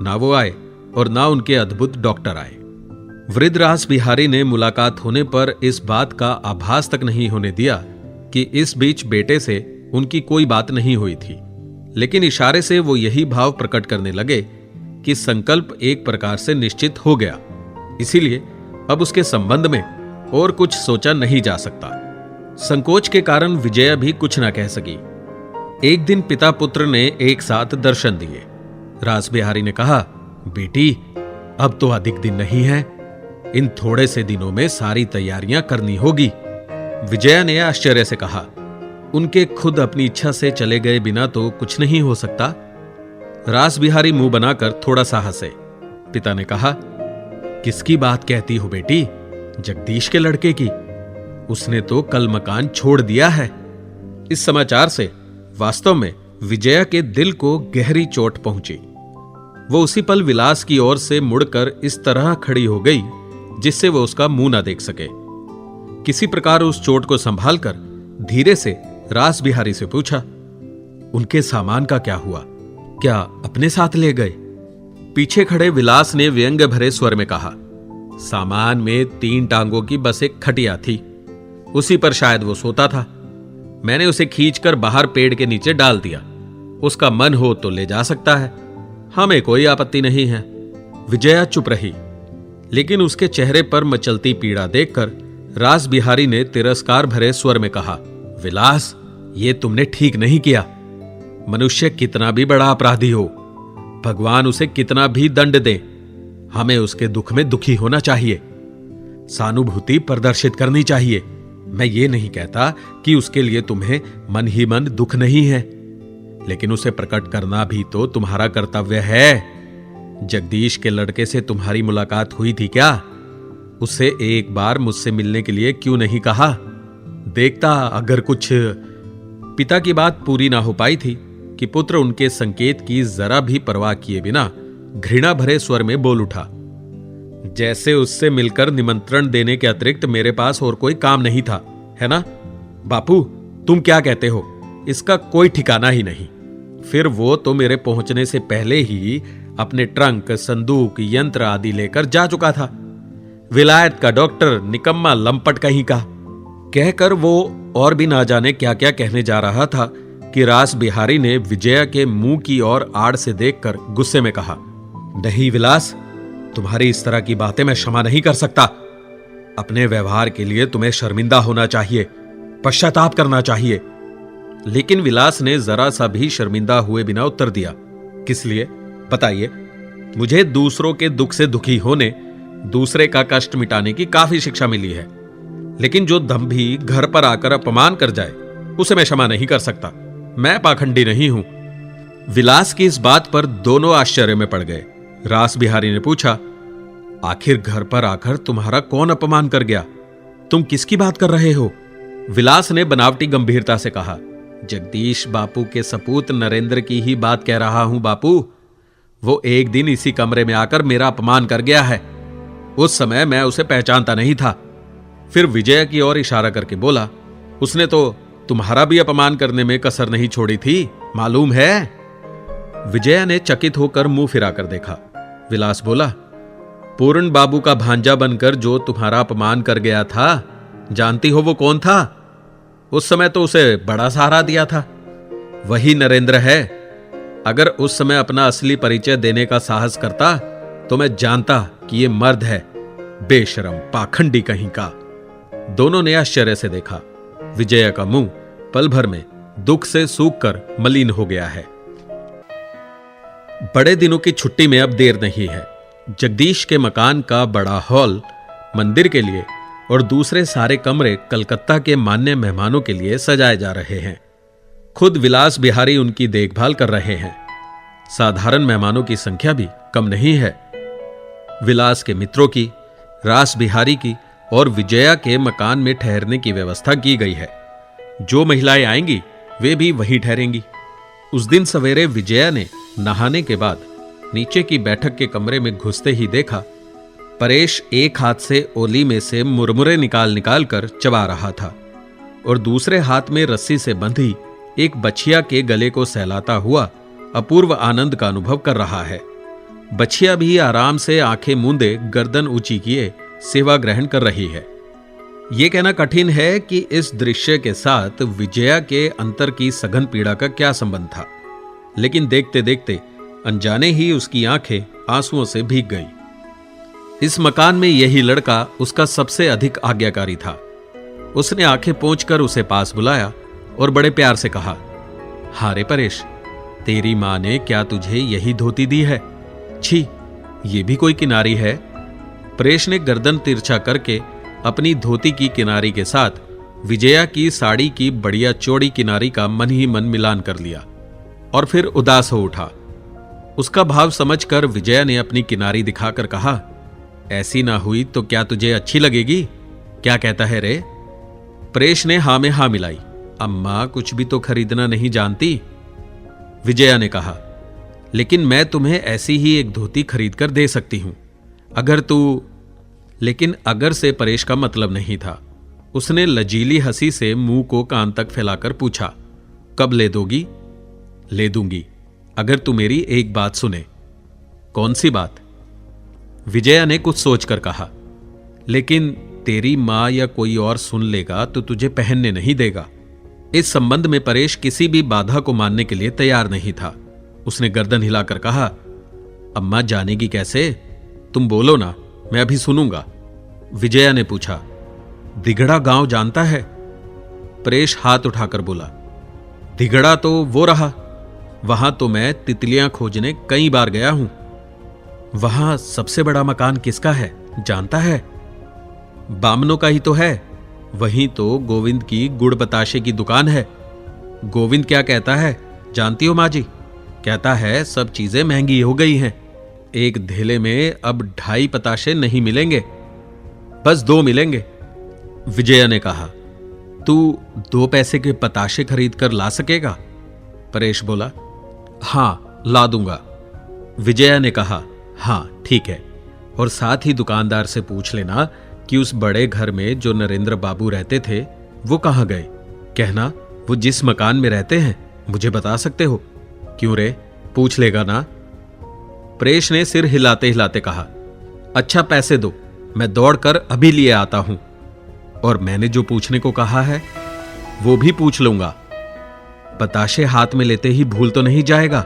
ना वो आए और ना उनके अद्भुत डॉक्टर आए। वृद्ध रास बिहारी ने मुलाकात होने पर इस बात का आभास तक नहीं होने दिया कि इस बीच बेटे से उनकी कोई बात नहीं हुई थी। लेकिन इशारे से वो यही भाव प्रकट करने लगे कि संकल्प एक प्रकार से निश्चित हो गया। इसीलिए अब उसके संबंध में और कुछ सोचा नहीं जा सकता। संकोच के कारण विजया भी कुछ ना कह सकी। एक दिन पिता पुत्र ने एक साथ दर्शन दिए। रास बिहारी ने कहा, बेटी, अब तो अधिक दिन नहीं है, इन थोड़े से दिनों में सारी तैयारियां करनी होगी। विजया ने आश्चर्य से कहा, उनके खुद अपनी इच्छा से चले गए बिना तो कुछ नहीं हो सकता। रास बिहारी मुंह बनाकर थोड़ा सा हंसे। पिता ने कहा, किसकी बात कहती हो बेटी? जगदीश के लड़के की। उसने तो कल मकान छोड़ दिया है। इस समाचार से वास्तव में विजया के दिल को गहरी चोट पहुंची। वो उसी पल विलास की ओर से मुड़कर इस तरह खड़ी हो गई जिससे वो उसका मुंह ना देख सके। किसी प्रकार उस चोट को संभालकर धीरे से रास बिहारी से पूछा, उनके सामान का क्या हुआ? क्या अपने साथ ले गए? पीछे खड़े विलास ने व्यंग भरे स्वर में कहा, सामान में 3 टांगों की बस एक खटिया थी, उसी पर शायद वो सोता था। मैंने उसे खींचकर बाहर पेड़ के नीचे डाल दिया। उसका मन हो तो ले जा सकता है, हमें कोई आपत्ति नहीं है। विजया चुप रही, लेकिन उसके चेहरे पर मचलती पीड़ा देखकर रास बिहारी ने तिरस्कार भरे स्वर में कहा, विलास, ये तुमने ठीक नहीं किया। मनुष्य कितना भी बड़ा अपराधी हो, भगवान उसे कितना भी दंड दे, हमें उसके दुख में दुखी होना चाहिए, सहानुभूति प्रदर्शित करनी चाहिए। मैं ये नहीं कहता कि उसके लिए तुम्हें मन ही मन दुख नहीं है, लेकिन उसे प्रकट करना भी तो तुम्हारा कर्तव्य है। जगदीश के लड़के से तुम्हारी मुलाकात हुई थी क्या? उससे एक बार मुझसे मिलने के लिए क्यों नहीं कहा? देखता अगर कुछ। पिता की बात पूरी ना हो पाई थी कि पुत्र उनके संकेत की जरा भी परवाह किए बिना घृणा भरे स्वर में बोल उठा, जैसे उससे मिलकर निमंत्रण देने के अतिरिक्त मेरे पास और कोई काम नहीं था, है ना? बापू, तुम क्या कहते हो? इसका कोई ठिकाना ही नहीं। फिर वो तो मेरे पहुंचने से पहले ही अपने ट्रंक, संदूक, यंत्र आदि लेकर जा चुका था। विलायत का डॉक्टर, निकम्मा लंपट कहीं का, कहकर वो और भी ना जाने क्या क्या कहने जा रहा था कि रास बिहारी ने विजया के मुंह की ओर आड़ से देखकर गुस्से में कहा, नहीं विलास, तुम्हारी इस तरह की बातें मैं क्षमा नहीं कर सकता। अपने व्यवहार के लिए तुम्हें शर्मिंदा होना चाहिए, पश्चाताप करना चाहिए। लेकिन विलास ने जरा सा भी शर्मिंदा हुए बिना उत्तर दिया, किस लिए बताइए? मुझे दूसरों के दुख से दुखी होने, दूसरे का कष्ट मिटाने की काफी शिक्षा मिली है, लेकिन जो दंभी घर पर आकर अपमान कर जाए उसे मैं क्षमा नहीं कर सकता। मैं पाखंडी नहीं हूं। विलास की इस बात पर दोनों आश्चर्य में पड़ गए। रास बिहारी ने पूछा, आखिर घर पर आकर तुम्हारा कौन अपमान कर गया? तुम किसकी बात कर रहे हो? विलास ने बनावटी गंभीरता से कहा, जगदीश बापू के सपूत नरेंद्र की ही बात कह रहा हूं बापू। वो एक दिन इसी कमरे में आकर मेरा अपमान कर गया है। उस समय मैं उसे पहचानता नहीं था। फिर विजय की ओर इशारा करके बोला, उसने तो तुम्हारा भी अपमान करने में कसर नहीं छोड़ी थी, मालूम है? विजया ने चकित होकर मुंह फिराकर देखा। विलास बोला, पूर्ण बाबू का भांजा बनकर जो तुम्हारा अपमान कर गया था, जानती हो वो कौन था? उस समय तो उसे बड़ा सहारा दिया था, वही नरेंद्र है। अगर उस समय अपना असली परिचय देने का साहस करता तो मैं जानता कि ये मर्द है, बेशरम पाखंडी कहीं का। दोनों ने आश्चर्य से देखा। विजया का मुंह पल भर में दुख से सूखकर मलिन हो गया है। बड़े दिनों की छुट्टी में अब देर नहीं है। जगदीश के मकान का बड़ा हॉल मंदिर के लिए और दूसरे सारे कमरे कलकत्ता के मान्य मेहमानों के लिए सजाए जा रहे हैं। खुद विलास बिहारी उनकी देखभाल कर रहे हैं। साधारण मेहमानों की संख्या भी कम नहीं है। विलास के मित्रों की, रास बिहारी की और विजया के मकान में ठहरने की व्यवस्था की गई है। जो महिलाएं आएंगी वे भी वहीं ठहरेंगी। उस दिन सवेरे विजया ने नहाने के बाद नीचे की बैठक के कमरे में घुसते ही देखा परेश एक हाथ से ओली में से मुरमुरे निकाल निकाल कर चबा रहा था और दूसरे हाथ में रस्सी से बंधी एक बछिया के गले को सहलाता हुआ अपूर्व आनंद का अनुभव कर रहा है। बछिया भी आराम से आंखें मूंदे गर्दन ऊंची किए सेवा ग्रहण कर रही है। यह कहना कठिन है कि इस दृश्य के साथ विजया के अंतर की सघन पीड़ा का क्या संबंध था, लेकिन देखते देखते अनजाने ही उसकी आंखें आंसुओं से भीग गई। इस मकान में यही लड़का उसका सबसे अधिक आज्ञाकारी था। उसने आंखें पोंछकर उसे पास बुलाया और बड़े प्यार से कहा, हारे परेश, तेरी मां ने क्या तुझे यही धोती दी है? छी, ये भी कोई किनारी है? परेश ने गर्दन तिरछा करके अपनी धोती की किनारी के साथ विजया की साड़ी की बढ़िया चौड़ी किनारी का मन ही मन मिलान कर लिया और फिर उदास हो उठा। उसका भाव समझकर विजया ने अपनी किनारी दिखाकर कहा, ऐसी ना हुई तो क्या तुझे अच्छी लगेगी? क्या कहता है रे? परेश ने हां में हां मिलाई। अम्मा कुछ भी तो खरीदना नहीं जानती। विजया ने कहा, लेकिन मैं तुम्हें ऐसी ही एक धोती खरीद कर दे सकती हूं अगर तू। लेकिन अगर से परेश का मतलब नहीं था। उसने लजीली हंसी से मुंह को कान तक फैलाकर पूछा, कब ले दोगी? ले दूंगी अगर तू मेरी एक बात सुने। कौन सी बात? विजया ने कुछ सोचकर कहा, लेकिन तेरी मां या कोई और सुन लेगा तो तुझे पहनने नहीं देगा। इस संबंध में परेश किसी भी बाधा को मानने के लिए तैयार नहीं था। उसने गर्दन हिलाकर कहा, अम्मा जानेगी कैसे? तुम बोलो ना, मैं अभी सुनूंगा। विजया ने पूछा, दिगड़ा गांव जानता है? परेश हाथ उठाकर बोला, दिगड़ा तो वो रहा, वहां तो मैं तितलियां खोजने कई बार गया हूं। वहां सबसे बड़ा मकान किसका है जानता है? बामनों का ही तो है। वहीं तो गोविंद की गुड़ बताशे की दुकान है। गोविंद क्या कहता है जानती हो माँ जी? कहता है सब चीजें महंगी हो गई हैं, एक धेले में अब 2.5 पताशे नहीं मिलेंगे, बस 2 मिलेंगे। विजया ने कहा, तू 2 पैसे के पताशे खरीद कर ला सकेगा? परेश बोला, हां ला दूंगा। विजया ने कहा, हां ठीक है, और साथ ही दुकानदार से पूछ लेना कि उस बड़े घर में जो नरेंद्र बाबू रहते थे वो कहां गए। कहना वो जिस मकान में रहते हैं मुझे बता सकते हो। क्यों रे, पूछ लेगा ना? परेश ने सिर हिलाते हिलाते कहा, अच्छा पैसे दो, मैं दौड़कर अभी लिए आता हूं, और मैंने जो पूछने को कहा है वो भी पूछ लूंगा। बताशे हाथ में लेते ही भूल तो नहीं जाएगा?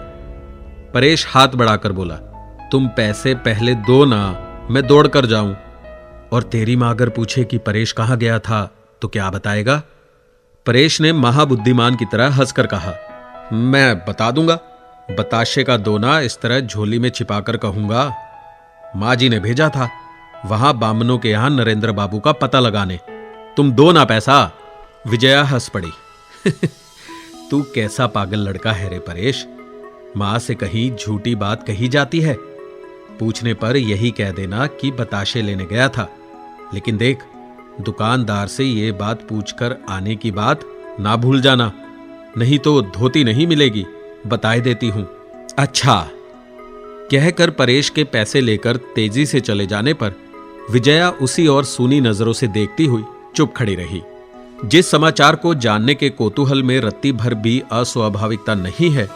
परेश हाथ बढ़ाकर बोला, तुम पैसे पहले दो ना, मैं दौड़ कर जाऊं। और तेरी मां अगर पूछे कि परेश कहां गया था तो क्या बताएगा? परेश ने महाबुद्धिमान की तरह हंसकर कहा, मैं बता दूंगा। बताशे का दोना इस तरह झोली में छिपाकर कहूंगा, मां जी ने भेजा था वहां बामनों के यहां नरेंद्र बाबू का पता लगाने, तुम दो ना पैसा। विजया हंस पड़ी। तू कैसा पागल लड़का है रे परेश, मां से कहीं झूठी बात कही जाती है। पूछने पर यही कह देना कि बताशे लेने गया था, लेकिन देख दुकानदार से ये बात पूछकर आने की बात ना भूल जाना, नहीं तो धोती नहीं मिलेगी, बताए देती हूं। अच्छा। कहकर परेश के पैसे लेकर तेजी से चले जाने पर विजया उसी और सूनी नजरों से देखती हुई चुप खड़ी रही। जिस समाचार को जानने के कौतूहल में रत्ती भर भी अस्वाभाविकता नहीं है,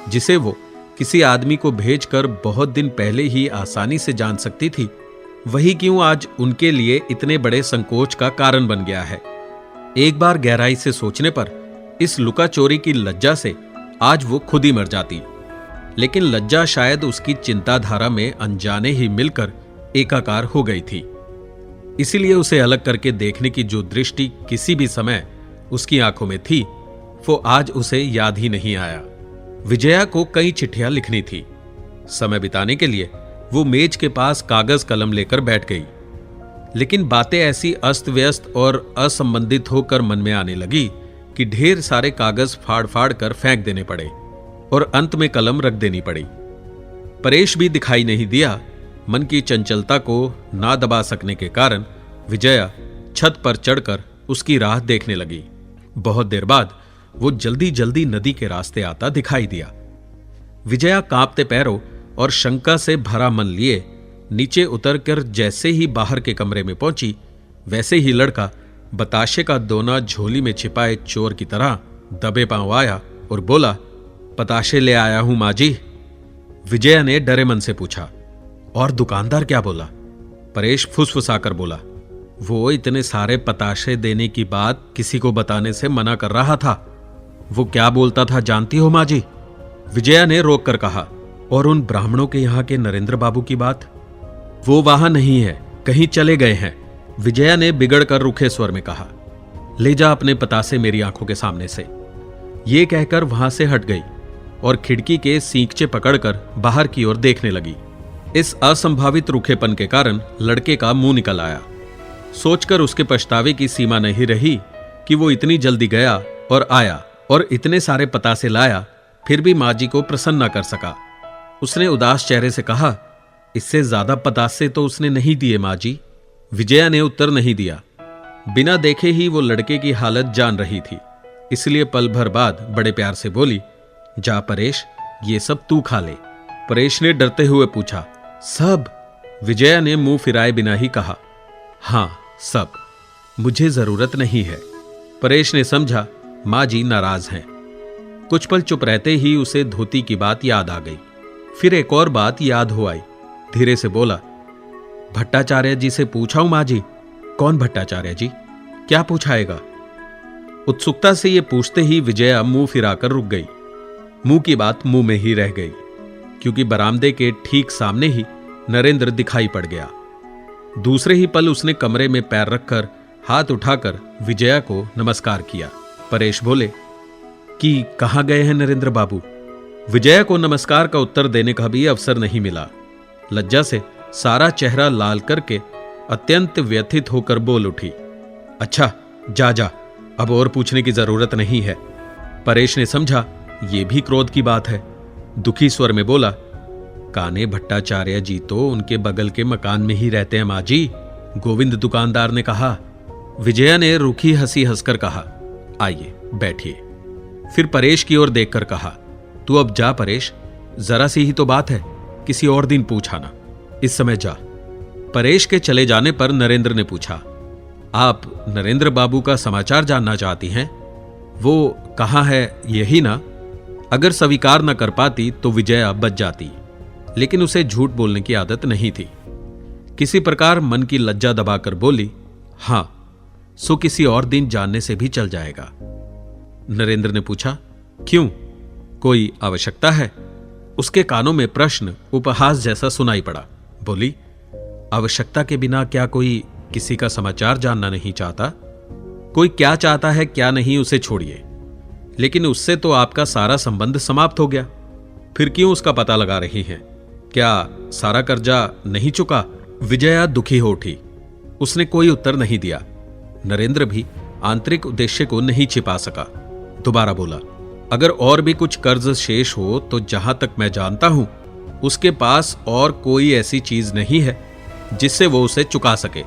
जिसे वो किसी आदमी को भेजकर बहुत दिन पहले ही आसानी से जान सकती थी, वही क्यों आज उनके लिए इतने बड़े संकोच का कारण बन गया है। एक बार गहराई से सोचने पर इस लुका चोरी की लज्जा से आज वो खुद ही मर जाती, लेकिन लज्जा शायद उसकी चिंताधारा में अनजाने ही मिलकर एकाकार हो गई थी। इसीलिए उसे अलग करके देखने की जो दृष्टि किसी भी समय उसकी आंखों में थी, वो आज उसे याद ही नहीं आया। विजया को कई चिट्ठियां लिखनी थी। समय बिताने के लिए वो मेज के पास कागज कलम लेकर बैठ गई, लेकिन बातें ऐसी अस्त व्यस्त और असंबंधित होकर मन में आने लगी कि ढेर सारे कागज फाड़ फाड़ कर फेंक देने पड़े। और अंत में कलम रख देनी पड़ी। परेश भी दिखाई नहीं दिया। मन की चंचलता को ना दबा सकने के कारण विजया छत पर चढ़कर उसकी राह देखने लगी। बहुत देर बाद वो जल्दी जल्दी नदी के रास्ते आता दिखाई दिया। विजया कांपते पैरों और शंका से भरा मन लिए नीचे उतरकर जैसे ही बाहर के कमरे में पहुंची, वैसे ही लड़का बताशे का दोना झोली में छिपाए चोर की तरह दबे पांव आया और बोला, पताशे ले आया हूं माँ जी। विजया ने डरे मन से पूछा, और दुकानदार क्या बोला? परेश फुसफुसाकर बोला, वो इतने सारे पताशे देने की बात किसी को बताने से मना कर रहा था। वो क्या बोलता था जानती हो माँ जी? विजया ने रोक कर कहा, और उन ब्राह्मणों के यहां के नरेंद्र बाबू की बात? वो वहां नहीं है, कहीं चले गए हैं। विजया ने बिगड़ कर रूखे स्वर में कहा, ले जा अपने पतासे मेरी आंखों के सामने से। ये कहकर वहां से हट गई और खिड़की के सींकचे पकड़कर बाहर की ओर देखने लगी। इस असंभावित रूखेपन के कारण लड़के का मुंह निकल आया। सोचकर उसके पछतावे की सीमा नहीं रही कि वो इतनी जल्दी गया और आया और इतने सारे पतासे लाया, फिर भी माँ जी को प्रसन्न न कर सका। उसने उदास चेहरे से कहा, इससे ज्यादा पतासे तो उसने नहीं दिए माँ जी। विजया ने उत्तर नहीं दिया। बिना देखे ही वो लड़के की हालत जान रही थी, इसलिए पल भर बाद बड़े प्यार से बोली, जा परेश, ये सब तू खा ले। परेश ने डरते हुए पूछा, सब? विजया ने मुंह फिराए बिना ही कहा, हां सब, मुझे जरूरत नहीं है। परेश ने समझा माँ जी नाराज हैं। कुछ पल चुप रहते ही उसे धोती की बात याद आ गई। फिर एक और बात याद हो आई। धीरे से बोला, भट्टाचार्य जी से पूछा हूं माँ जी। कौन भट्टाचार्य जी? क्या पूछाएगा? उत्सुकता से ये पूछते ही विजया मुंह फिराकर रुक गई। मुंह की बात मुंह में ही रह गई, क्योंकि बरामदे के ठीक सामने ही नरेंद्र दिखाई पड़ गया। दूसरे ही पल उसने कमरे में पैर रखकर हाथ उठाकर विजया को नमस्कार किया। परेश बोले कि कहां गए हैं नरेंद्र बाबू? विजया को नमस्कार का उत्तर देने का भी अवसर नहीं मिला। लज्जा से सारा चेहरा लाल करके अत्यंत व्यथित होकर बोल उठी, अच्छा जा जा, अब और पूछने की जरूरत नहीं है। परेश ने समझा ये भी क्रोध की बात है। दुखी स्वर में बोला, काने भट्टाचार्य जी तो उनके बगल के मकान में ही रहते हैं माँ जी, गोविंद दुकानदार ने कहा। विजया ने रूखी हंसी हंसकर कहा, आइए बैठिए। फिर परेश की ओर देखकर कहा, तू अब जा परेश, जरा सी ही तो बात है, किसी और दिन पूछाना, इस समय जा। परेश के चले जाने पर नरेंद्र ने पूछा, आप नरेंद्र बाबू का समाचार जानना चाहती हैं? वो कहाँ है यही ना? अगर स्वीकार न कर पाती तो विजया बच जाती, लेकिन उसे झूठ बोलने की आदत नहीं थी। किसी प्रकार मन की लज्जा दबाकर बोली, हां, सो किसी और दिन जानने से भी चल जाएगा। नरेंद्र ने पूछा, क्यों, कोई आवश्यकता है? उसके कानों में प्रश्न उपहास जैसा सुनाई पड़ा। बोली, आवश्यकता के बिना क्या कोई किसी का समाचार जानना नहीं चाहता? कोई क्या चाहता है क्या नहीं उसे छोड़िए, लेकिन उससे तो आपका सारा संबंध समाप्त हो गया, फिर क्यों उसका पता लगा रही हैं? क्या सारा कर्जा नहीं चुका? विजया दुखी हो उठी। उसने कोई उत्तर नहीं दिया। नरेंद्र भी आंतरिक उद्देश्य को नहीं छिपा सका। दोबारा बोला, अगर और भी कुछ कर्ज शेष हो तो जहां तक मैं जानता हूं उसके पास और कोई ऐसी चीज नहीं है जिससे वो उसे चुका सके,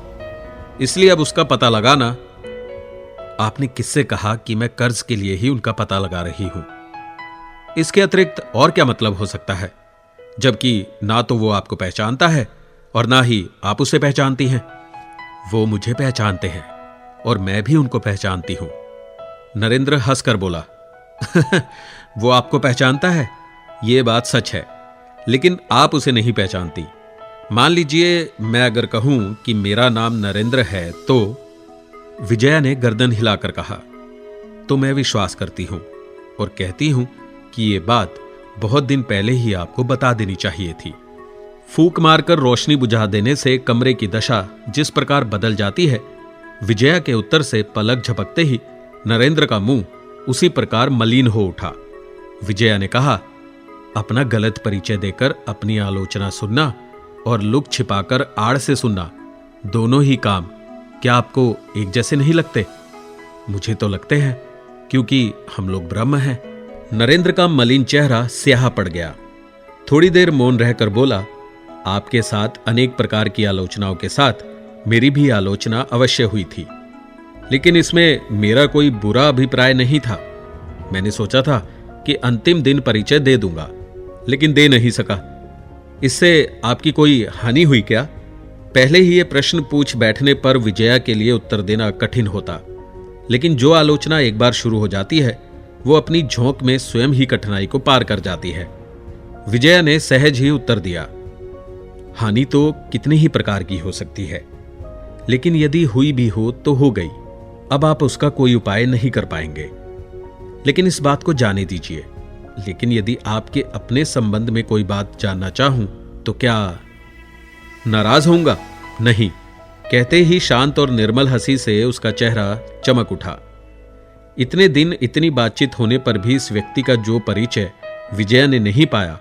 इसलिए अब उसका पता लगाना। आपने किससे कहा कि मैं कर्ज के लिए ही उनका पता लगा रही हूं? इसके अतिरिक्त और क्या मतलब हो सकता है, जबकि ना तो वो आपको पहचानता है और ना ही आप उसे पहचानती हैं। वो मुझे पहचानते हैं और मैं भी उनको पहचानती हूं। नरेंद्र हंसकर बोला, वो आपको पहचानता है, ये बात सच है, लेकिन आप उसे नहीं पहचानती। मान लीजिए मैं अगर कहूं कि मेरा नाम नरेंद्र है तो? विजया ने गर्दन हिलाकर कहा, तो मैं विश्वास करती हूं और कहती हूं कि ये बात बहुत दिन पहले ही आपको बता देनी चाहिए थी। फूंक मारकर रोशनी बुझा देने से कमरे की दशा जिस प्रकार बदल जाती है, विजया के उत्तर से पलक झपकते ही नरेंद्र का मुंह उसी प्रकार मलिन हो उठा। विजया ने कहा, अपना गलत परिचय देकर अपनी आलोचना सुनना और लुक छिपाकर आड़ से सुनना, दोनों ही काम क्या आपको एक जैसे नहीं लगते? मुझे तो लगते हैं, क्योंकि हम लोग ब्रह्म हैं। नरेंद्र का मलिन चेहरा स्याह पड़ गया। थोड़ी देर मौन रहकर बोला, आपके साथ अनेक प्रकार की आलोचनाओं के साथ मेरी भी आलोचना अवश्य हुई थी, लेकिन इसमें मेरा कोई बुरा अभिप्राय नहीं था। मैंने सोचा था कि अंतिम दिन परिचय दे दूंगा, लेकिन दे नहीं सका। इससे आपकी कोई हानि हुई क्या? पहले ही ये प्रश्न पूछ बैठने पर विजया के लिए उत्तर देना कठिन होता, लेकिन जो आलोचना एक बार शुरू हो जाती है वो अपनी झोंक में स्वयं ही कठिनाई को पार कर जाती है। विजया ने सहज ही उत्तर दिया, हानि तो कितने ही प्रकार की हो सकती है, लेकिन यदि हुई भी हो तो हो गई। अब आप उसका कोई उपाय नहीं कर पाएंगे, लेकिन इस बात को जाने दीजिए। लेकिन यदि आपके अपने संबंध में कोई बात जानना चाहूं तो क्या नाराज होऊंगा? नहीं। कहते ही शांत और निर्मल हंसी से उसका चेहरा चमक उठा। इतने दिन इतनी बातचीत होने पर भी इस व्यक्ति का जो परिचय विजया ने नहीं पाया,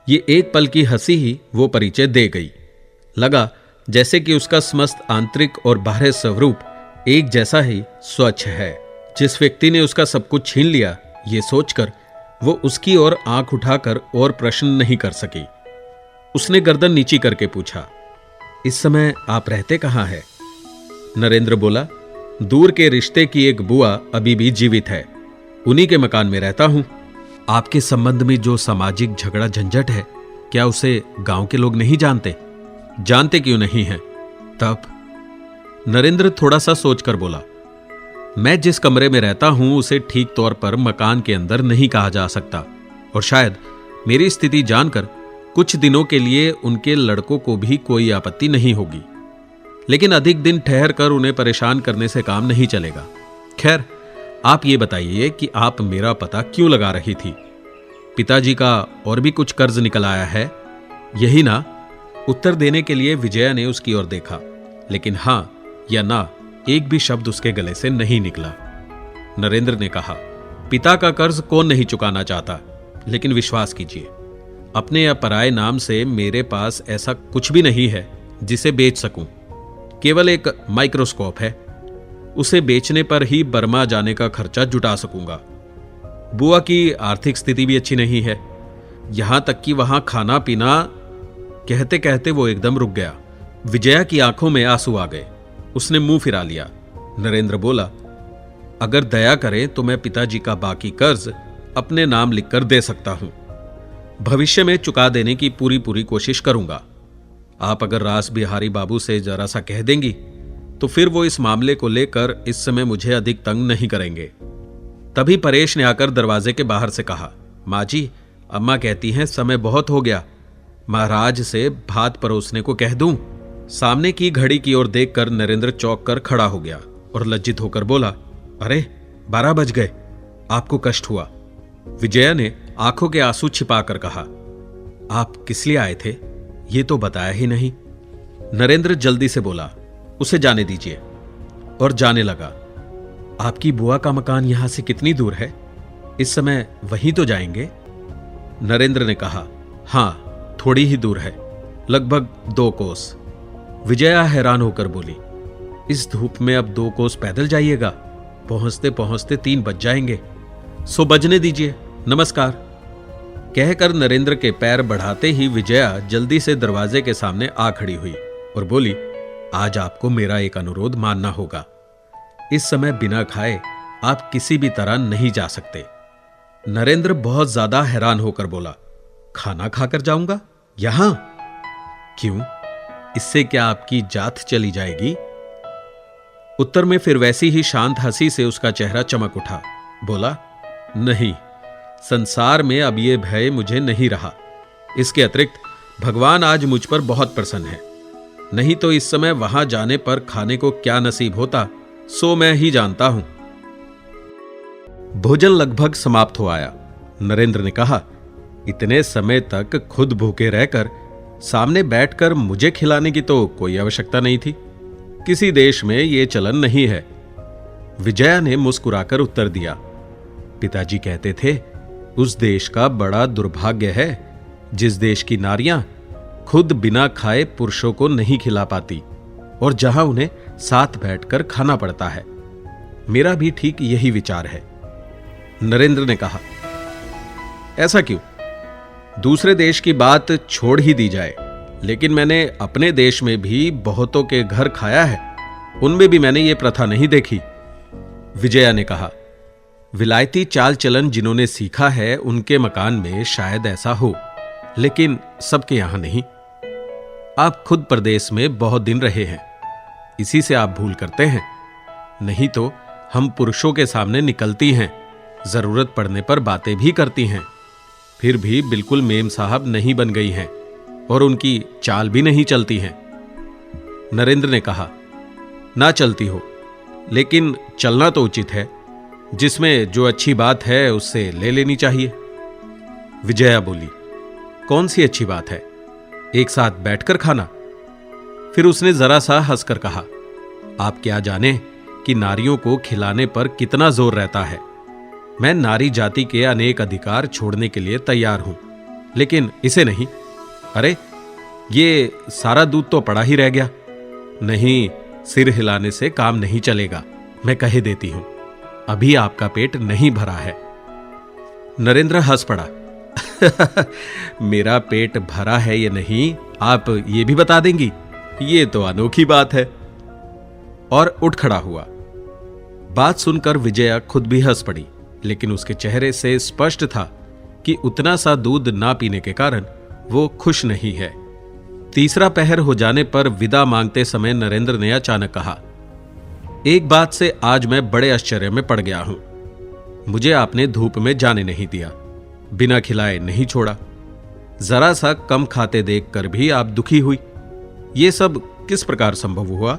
ये एक पल की हंसी ही वो परिचय दे गई। लगा जैसे कि उसका समस्त आंतरिक और बाह्य स्वरूप एक जैसा ही स्वच्छ है। जिस व्यक्ति ने उसका सब कुछ छीन लिया, ये सोचकर वो उसकी ओर आंख उठाकर और प्रश्न नहीं कर सकी। उसने गर्दन नीची करके पूछा, इस समय आप रहते कहाँ हैं? नरेंद्र बोला, दूर के रिश्ते की एक बुआ अभी भी जीवित है, उन्हीं के मकान में रहता हूं। आपके संबंध में जो सामाजिक झगड़ा झंझट है, क्या उसे गांव के लोग नहीं जानते? जानते क्यों नहीं हैं? तब नरेंद्र थोड़ा सा सोचकर बोला, मैं जिस कमरे में रहता हूं उसे ठीक तौर पर मकान के अंदर नहीं कहा जा सकता, और शायद मेरी स्थिति जानकर कुछ दिनों के लिए उनके लड़कों को भी कोई आपत्ति नहीं होगी, लेकिन अधिक दिन ठहर कर उन्हें परेशान करने से काम नहीं चलेगा। खैर, आप ये बताइए कि आप मेरा पता क्यों लगा रही थी? पिताजी का और भी कुछ कर्ज निकल आया है, यही ना? उत्तर देने के लिए विजया ने उसकी ओर देखा, लेकिन हां या ना एक भी शब्द उसके गले से नहीं निकला। नरेंद्र ने कहा, पिता का कर्ज कौन नहीं चुकाना चाहता, लेकिन विश्वास कीजिए, अपने या पराये नाम से मेरे पास ऐसा कुछ भी नहीं है जिसे बेच सकूं। केवल एक माइक्रोस्कोप है, उसे बेचने पर ही बर्मा जाने का खर्चा जुटा सकूंगा। बुआ की आर्थिक स्थिति भी अच्छी नहीं है, यहां तक कि वहां खाना पीना। कहते कहते वो एकदम रुक गया। विजया की आंखों में आंसू आ गए। उसने मुंह फिरा लिया। नरेंद्र बोला, अगर दया करें तो मैं पिताजी का बाकी कर्ज अपने नाम लिखकर दे सकता हूं। भविष्य में चुका देने की पूरी कोशिश करूंगा। आप अगर रास बिहारी बाबू से जरा सा कह देंगी तो फिर वो इस मामले को लेकर इस समय मुझे अधिक तंग नहीं करेंगे। तभी परेश ने आकर दरवाजे के बाहर से कहा, माँ जी, अम्मा कहती हैं समय बहुत हो गया, महाराज से भात परोसने को कह दूं। सामने की घड़ी की ओर देखकर नरेंद्र चौंक कर खड़ा हो गया और लज्जित होकर बोला, अरे 12 बज गए, आपको कष्ट हुआ? विजया ने आंखों के आंसू छिपाकर कहा, आप किस लिए आए थे ये तो बताया ही नहीं। नरेंद्र जल्दी से बोला, उसे जाने दीजिए, और जाने लगा। आपकी बुआ का मकान यहां से कितनी दूर है? इस समय वहीं तो जाएंगे? नरेंद्र ने कहा, हां, थोड़ी ही दूर है, लगभग 2 कोस। विजया हैरान होकर बोली, इस धूप में अब 2 कोस पैदल जाइएगा? पहुंचते पहुंचते 3 बज जाएंगे। सो बजने दीजिए, नमस्कार। कहकर नरेंद्र के पैर बढ़ाते ही विजया जल्दी से दरवाजे के सामने आ खड़ी हुई और बोली, आज आपको मेरा एक अनुरोध मानना होगा। इस समय बिना खाए आप किसी भी तरह नहीं जा सकते। नरेंद्र बहुत ज्यादा हैरान होकर बोला, खाना खाकर जाऊंगा यहां? क्यों, इससे क्या आपकी जात चली जाएगी? उत्तर में फिर वैसी ही शांत हंसी से उसका चेहरा चमक उठा। बोला, नहीं, संसार में अब यह भय मुझे नहीं रहा। इसके अतिरिक्त भगवान आज मुझ पर बहुत प्रसन्न है, नहीं तो इस समय वहां जाने पर खाने को क्या नसीब होता सो मैं ही जानता हूं। भोजन लगभग समाप्त हो आया। नरेंद्र ने कहा, इतने समय तक खुद भूखे रहकर सामने बैठकर मुझे खिलाने की तो कोई आवश्यकता नहीं थी, किसी देश में यह चलन नहीं है। विजया ने मुस्कुराकर उत्तर दिया, पिताजी कहते थे, उस देश का बड़ा दुर्भाग्य है जिस देश की नारियां खुद बिना खाए पुरुषों को नहीं खिला पाती और जहां उन्हें साथ बैठकर खाना पड़ता है। मेरा भी ठीक यही विचार है। नरेंद्र ने कहा, ऐसा क्यों? दूसरे देश की बात छोड़ ही दी जाए, लेकिन मैंने अपने देश में भी बहुतों के घर खाया है, उनमें भी मैंने ये प्रथा नहीं देखी। विजया ने कहा, विलायती चाल चलन जिन्होंने सीखा है उनके मकान में शायद ऐसा हो, लेकिन सबके यहां नहीं। आप खुद प्रदेश में बहुत दिन रहे हैं, इसी से आप भूल करते हैं। नहीं तो हम पुरुषों के सामने निकलती हैं, जरूरत पड़ने पर बातें भी करती हैं, फिर भी बिल्कुल मेम साहब नहीं बन गई हैं और उनकी चाल भी नहीं चलती हैं। नरेंद्र ने कहा, ना चलती हो, लेकिन चलना तो उचित है। जिसमें जो अच्छी बात है उससे ले लेनी चाहिए। विजया बोली, कौन सी अच्छी बात है? एक साथ बैठकर खाना। फिर उसने जरा सा हंसकर कहा, आप क्या जाने कि नारियों को खिलाने पर कितना जोर रहता है। मैं नारी जाति के अनेक अधिकार छोड़ने के लिए तैयार हूं, लेकिन इसे नहीं। अरे ये सारा दूध तो पड़ा ही रह गया। नहीं, सिर हिलाने से काम नहीं चलेगा, मैं कह देती हूं। अभी आपका पेट नहीं भरा है। नरेंद्र हंस पड़ा। मेरा पेट भरा है या नहीं आप ये भी बता देंगी? ये तो अनोखी बात है। और उठ खड़ा हुआ। बात सुनकर विजया खुद भी हंस पड़ी, लेकिन उसके चेहरे से स्पष्ट था कि उतना सा दूध ना पीने के कारण वो खुश नहीं है। तीसरा पहर हो जाने पर विदा मांगते समय नरेंद्र ने अचानक कहा, एक बात से आज मैं बड़े आश्चर्य में पड़ गया हूं। मुझे आपने धूप में जाने नहीं दिया, बिना खिलाए नहीं छोड़ा। जरा सा कम खाते देखकर भी आप दुखी हुई। ये सब किस प्रकार संभव हुआ?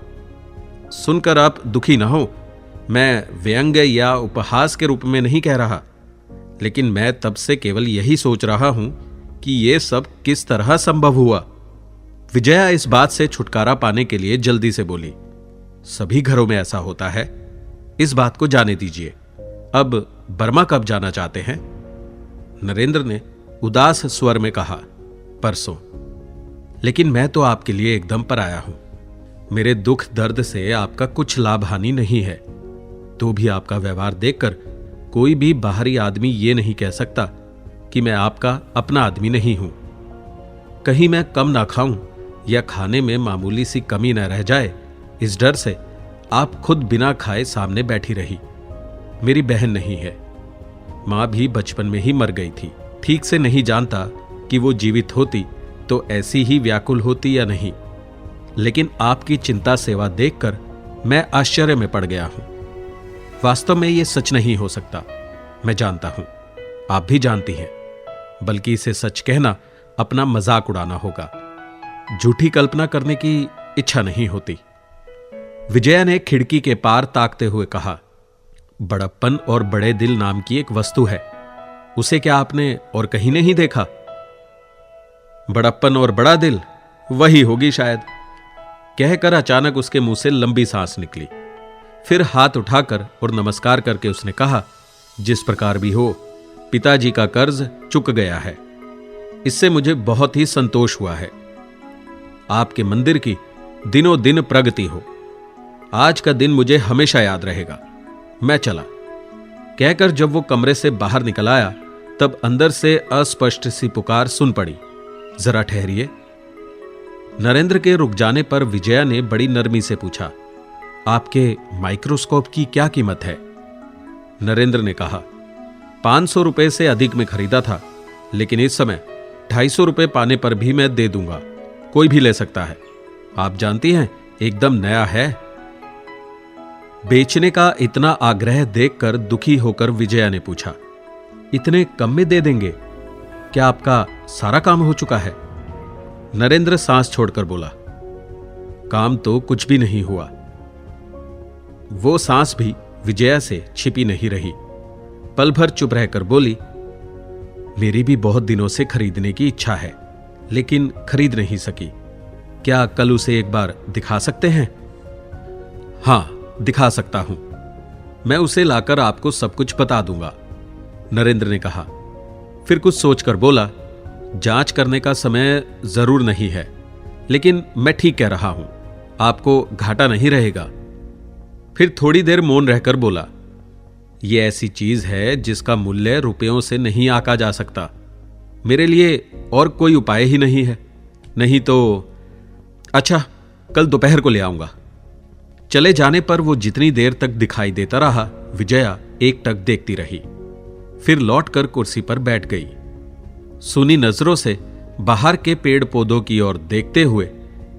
सुनकर आप दुखी ना हो, मैं व्यंग्य या उपहास के रूप में नहीं कह रहा, लेकिन मैं तब से केवल यही सोच रहा हूं कि यह सब किस तरह संभव हुआ। विजया इस बात से छुटकारा पाने के लिए जल्दी से बोली, सभी घरों में ऐसा होता है, इस बात को जाने दीजिए। अब बर्मा कब जाना चाहते हैं? नरेंद्र ने उदास स्वर में कहा, परसों। लेकिन मैं तो आपके लिए एकदम पर आया हूं। मेरे दुख दर्द से आपका कुछ लाभ हानि नहीं है, तो भी आपका व्यवहार देखकर कोई भी बाहरी आदमी ये नहीं कह सकता कि मैं आपका अपना आदमी नहीं हूं। कहीं मैं कम ना खाऊं या खाने में मामूली सी कमी न रह जाए, इस डर से आप खुद बिना खाए सामने बैठी रही। मेरी बहन नहीं है, मां भी बचपन में ही मर गई थी। ठीक से नहीं जानता कि वो जीवित होती तो ऐसी ही व्याकुल होती या नहीं, लेकिन आपकी चिंता सेवा देखकर मैं आश्चर्य में पड़ गया हूं। वास्तव में यह सच नहीं हो सकता, मैं जानता हूं, आप भी जानती हैं, बल्कि इसे सच कहना अपना मजाक उड़ाना होगा। झूठी कल्पना करने की इच्छा नहीं होती। विजया ने खिड़की के पार ताकते हुए कहा, बड़प्पन और बड़े दिल नाम की एक वस्तु है, उसे क्या आपने और कहीं नहीं देखा? बड़प्पन और बड़ा दिल, वही होगी शायद। कहकर अचानक उसके मुंह से लंबी सांस निकली। फिर हाथ उठाकर और नमस्कार करके उसने कहा, जिस प्रकार भी हो, पिताजी का कर्ज चुक गया है, इससे मुझे बहुत ही संतोष हुआ है। आपके मंदिर की दिनों दिन प्रगति हो। आज का दिन मुझे हमेशा याद रहेगा। मैं चला। कहकर जब वो कमरे से बाहर निकल आया, तब अंदर से अस्पष्ट सी पुकार सुन पड़ी, जरा ठहरिए। नरेंद्र के रुक जाने पर विजया ने बड़ी नरमी से पूछा, आपके माइक्रोस्कोप की क्या कीमत है? नरेंद्र ने कहा, 500 रुपए से अधिक में खरीदा था, लेकिन इस समय 250 रुपए पाने पर भी मैं दे दूंगा, कोई भी ले सकता है। आप जानती हैं, एकदम नया है। बेचने का इतना आग्रह देखकर दुखी होकर विजया ने पूछा, इतने कम में दे देंगे? क्या आपका सारा काम हो चुका है? नरेंद्र सांस छोड़कर बोला, काम तो कुछ भी नहीं हुआ। वो सांस भी विजया से छिपी नहीं रही। पल भर चुप रहकर बोली, मेरी भी बहुत दिनों से खरीदने की इच्छा है, लेकिन खरीद नहीं सकी। क्या कल उसे एक बार दिखा सकते हैं? हां, दिखा सकता हूं। मैं उसे लाकर आपको सब कुछ बता दूंगा, नरेंद्र ने कहा। फिर कुछ सोचकर बोला, जांच करने का समय जरूर नहीं है, लेकिन मैं ठीक कह रहा हूं, आपको घाटा नहीं रहेगा। फिर थोड़ी देर मौन रहकर बोला, ये ऐसी चीज है जिसका मूल्य रुपयों से नहीं आंका जा सकता। मेरे लिए और कोई उपाय ही नहीं है। नहीं तो अच्छा, कल दोपहर को ले आऊंगा। चले जाने पर वो जितनी देर तक दिखाई देता रहा, विजया एकटक देखती रही। फिर लौटकर कुर्सी पर बैठ गई। सुनी नजरों से बाहर के पेड़ पौधों की ओर देखते हुए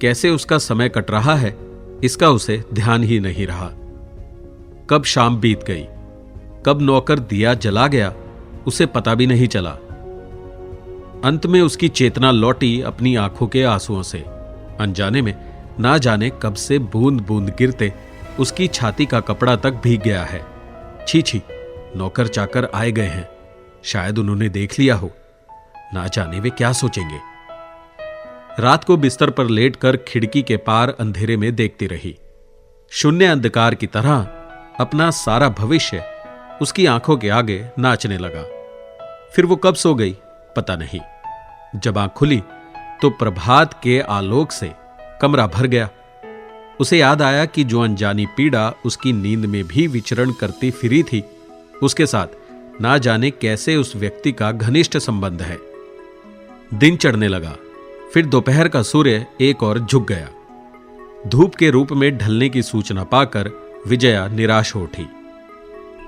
कैसे उसका समय कट रहा है, इसका उसे ध्यान ही नहीं रहा। कब शाम बीत गई, कब नौकर दिया जला गया, उसे पता भी नहीं चला। अंत में उसकी चेतना लौटी अपनी आंखों के आंसुओं से। अनजाने में ना जाने कब से बूंद बूंद गिरते उसकी छाती का कपड़ा तक भीग गया है। छी छी, नौकर चाकर आए गए हैं, शायद उन्होंने देख लिया हो। ना जाने वे क्या सोचेंगे। रात को बिस्तर पर लेटकर खिड़की के पार अंधेरे में देखती रही। शून्य अंधकार की तरह अपना सारा भविष्य उसकी आंखों के आगे नाचने लगा। फिर वो कब सो गई पता नहीं। जब आंख खुली तो प्रभात के आलोक से कमरा भर गया। उसे याद आया कि जो अनजानी पीड़ा उसकी नींद में भी विचरण करती फिरी थी, उसके साथ ना जाने कैसे उस व्यक्ति का घनिष्ठ संबंध है। दिन चढ़ने लगा। फिर दोपहर का सूर्य एक और झुक गया। धूप के रूप में ढलने की सूचना पाकर विजया निराश हो उठी।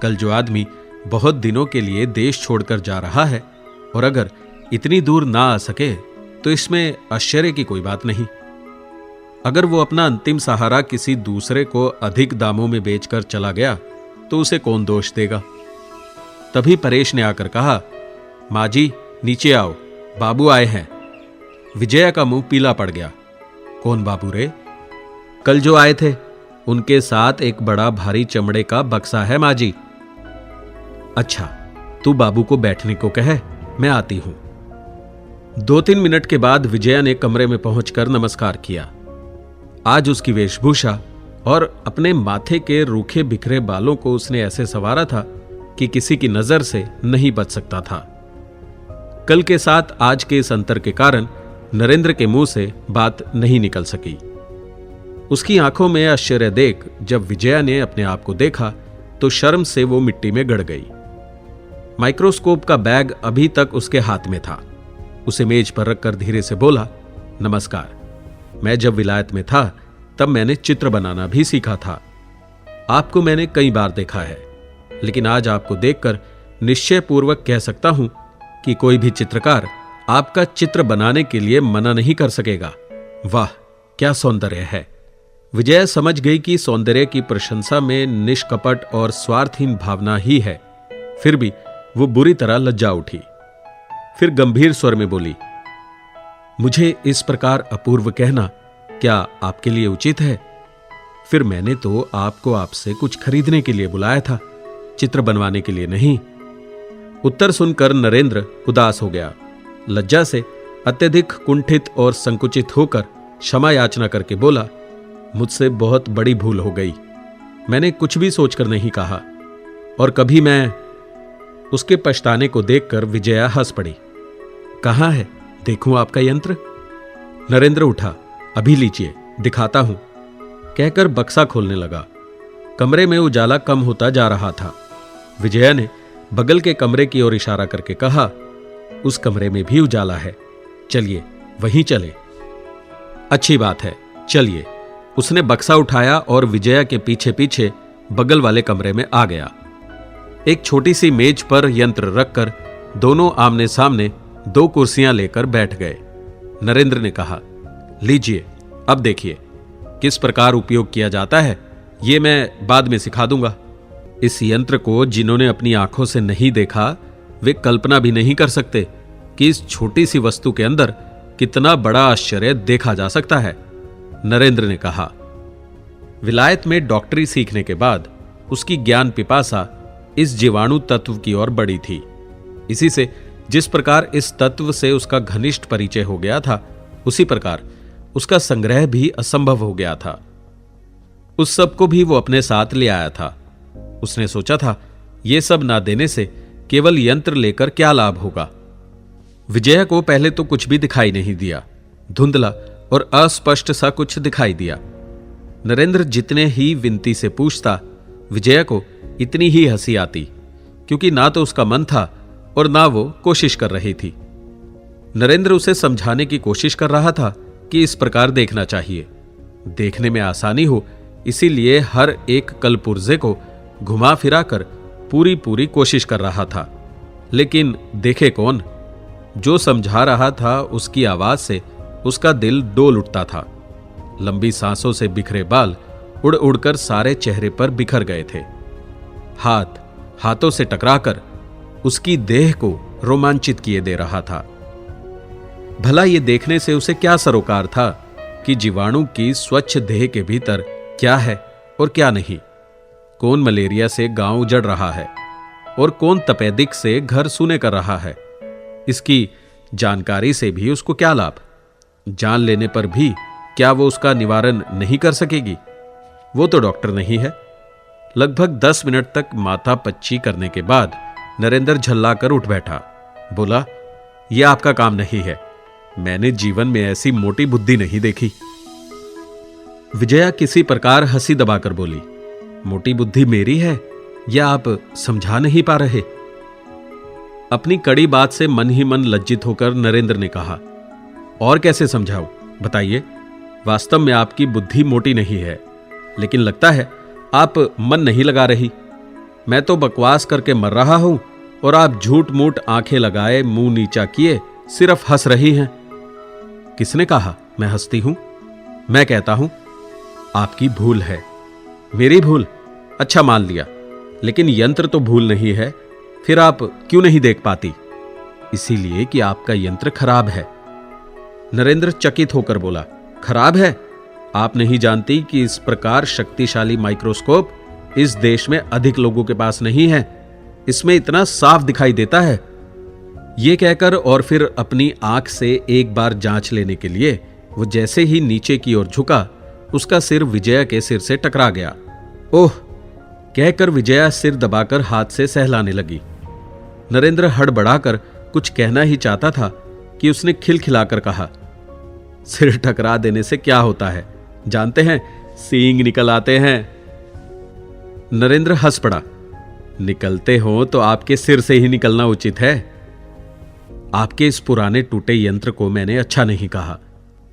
कल जो आदमी बहुत दिनों के लिए देश छोड़कर जा रहा है और अगर इतनी दूर ना आ सके तो इसमें आश्चर्य की कोई बात नहीं। अगर वो अपना अंतिम सहारा किसी दूसरे को अधिक दामों में बेचकर चला गया तो उसे कौन दोष देगा। तभी परेश ने आकर कहा, माँ जी नीचे आओ, बाबू आए हैं। विजया का मुंह पीला पड़ गया। कौन बाबू रे? कल जो आए थे, उनके साथ एक बड़ा भारी चमड़े का बक्सा है माँ जी। अच्छा, तू बाबू को बैठने को कहे, मैं आती हूं। 2-3 मिनट के बाद विजया ने कमरे में पहुंचकर नमस्कार किया। आज उसकी वेशभूषा और अपने माथे के रूखे बिखरे बालों को उसने ऐसे संवारा था कि किसी की नजर से नहीं बच सकता था। कल के साथ आज के इस अंतर के कारण नरेंद्र के मुंह से बात नहीं निकल सकी। उसकी आंखों में आश्चर्य देख जब विजया ने अपने आप को देखा तो शर्म से वो मिट्टी में गड़ गई। माइक्रोस्कोप का बैग अभी तक उसके हाथ में था। उसे मेज पर रखकर धीरे से बोला, नमस्कार। मैं जब विलायत में था तब मैंने चित्र बनाना भी सीखा था। आपको मैंने कई बार देखा है, लेकिन आज आपको देखकर निश्चय पूर्वक कह सकता हूं कि कोई भी चित्रकार आपका चित्र बनाने के लिए मना नहीं कर सकेगा। वाह, क्या सौंदर्य है। विजया समझ गई कि सौंदर्य की प्रशंसा में निष्कपट और स्वार्थहीन भावना ही है। फिर भी वो बुरी तरह लज्जा उठी। फिर गंभीर स्वर में बोली, मुझे इस प्रकार अपूर्व कहना क्या आपके लिए उचित है? फिर मैंने तो आपको आपसे कुछ खरीदने के लिए बुलाया था, चित्र बनवाने के लिए नहीं। उत्तर सुनकर नरेंद्र उदास हो गया। लज्जा से अत्यधिक कुंठित और संकुचित होकर क्षमा याचना करके बोला, मुझसे बहुत बड़ी भूल हो गई। मैंने कुछ भी सोचकर नहीं कहा और कभी मैं। उसके पछताने को देखकर विजया हंस पड़ी। कहाँ है, देखूं आपका यंत्र? नरेंद्र उठा, अभी लीजिए, दिखाता हूं, कहकर बक्सा खोलने लगा। कमरे में उजाला कम होता जा रहा था। विजया ने बगल के कमरे की ओर इशारा करके कहा, उस कमरे में भी उजाला है, चलिए वहीं चले। अच्छी बात है, चलिए। उसने बक्सा उठाया और विजया के पीछे पीछे बगल वाले कमरे में आ गया। एक छोटी सी मेज पर यंत्र रखकर दोनों आमने सामने 2 कुर्सियां लेकर बैठ गए। नरेंद्र ने कहा, लीजिए, अब देखिए किस प्रकार उपयोग किया जाता है, ये मैं बाद में सिखा दूंगा। इस यंत्र को जिन्होंने अपनी आंखों से नहीं देखा वे कल्पना भी नहीं कर सकते कि इस छोटी सी वस्तु के अंदर कितना बड़ा आश्चर्य देखा जा सकता है। नरेंद्र ने कहा, विलायत में डॉक्टरी सीखने के बाद उसकी ज्ञान पिपासा इस जीवाणु तत्व की ओर बढ़ी थी। इसी से जिस प्रकार इस तत्व से उसका घनिष्ठ परिचय हो गया था, उसी प्रकार उसका संग्रह भी असंभव हो गया था। उस सब को भी वो अपने साथ ले आया था। उसने सोचा था, ये सब ना देने से केवल यंत्र लेकर क्या लाभ होगा। विजया को पहले तो कुछ भी दिखाई नहीं दिया। धुंधला और अस्पष्ट सा कुछ दिखाई दिया। नरेंद्र जितने ही विनती से पूछता, विजया को इतनी ही हंसी आती, क्योंकि ना तो उसका मन था और ना वो कोशिश कर रही थी। नरेंद्र उसे समझाने की कोशिश कर रहा था कि इस प्रकार देखना चाहिए, देखने में आसानी हो, इसीलिए हर एक कलपुर्जे को घुमा फिरा कर पूरी पूरी कोशिश कर रहा था। लेकिन देखे कौन, जो समझा रहा था उसकी आवाज से उसका दिल डोल उठता था। लंबी सांसों से बिखरे बाल उड़ उड़कर सारे चेहरे पर बिखर गए थे। हाथ हाथों से टकराकर उसकी देह को रोमांचित किए दे रहा था। भला ये देखने से उसे क्या सरोकार था कि जीवाणु की स्वच्छ देह के भीतर क्या है और क्या नहीं, कौन मलेरिया से गांव उजड़ रहा है और कौन तपेदिक से घर सूने कर रहा है। इसकी जानकारी से भी उसको क्या लाभ? जान लेने पर भी क्या वो उसका निवारण नहीं कर सकेगी? वो तो डॉक्टर नहीं है। लगभग 10 मिनट तक माथा पच्ची करने के बाद नरेंद्र झल्लाकर उठ बैठा। बोला, यह आपका काम नहीं है, मैंने जीवन में ऐसी मोटी बुद्धि नहीं देखी। विजया किसी प्रकार हंसी दबाकर बोली, मोटी बुद्धि मेरी है या आप समझा नहीं पा रहे? अपनी कड़ी बात से मन ही मन लज्जित होकर नरेंद्र ने कहा, और कैसे समझाऊं, बताइए। वास्तव में आपकी बुद्धि मोटी नहीं है, लेकिन लगता है आप मन नहीं लगा रही। मैं तो बकवास करके मर रहा हूं और आप झूठ मूठ आंखें लगाए मुंह नीचा किए सिर्फ हंस रही हैं। किसने कहा मैं हंसती हूं? मैं कहता हूं आपकी भूल है। मेरी भूल? अच्छा मान लिया, लेकिन यंत्र तो भूल नहीं है, फिर आप क्यों नहीं देख पाती? इसीलिए कि आपका यंत्र खराब है। नरेंद्र चकित होकर बोला, खराब है? आप नहीं जानती कि इस प्रकार शक्तिशाली माइक्रोस्कोप इस देश में अधिक लोगों के पास नहीं है। इसमें इतना साफ दिखाई देता है। यह कहकर और फिर अपनी आंख से एक बार जांच लेने के लिए वो जैसे ही नीचे की ओर झुका, उसका सिर विजया के सिर से टकरा गया। ओह कहकर विजया सिर दबाकर हाथ से सहलाने लगी। नरेंद्र हड़बड़ाकर कुछ कहना ही चाहता था कि उसने खिलखिलाकर कहा, सिर टकरा देने से क्या होता है, जानते हैं, सींग निकल आते हैं। नरेंद्र हंस पड़ा। निकलते हो तो आपके सिर से ही निकलना उचित है। आपके इस पुराने टूटे यंत्र को मैंने अच्छा नहीं कहा,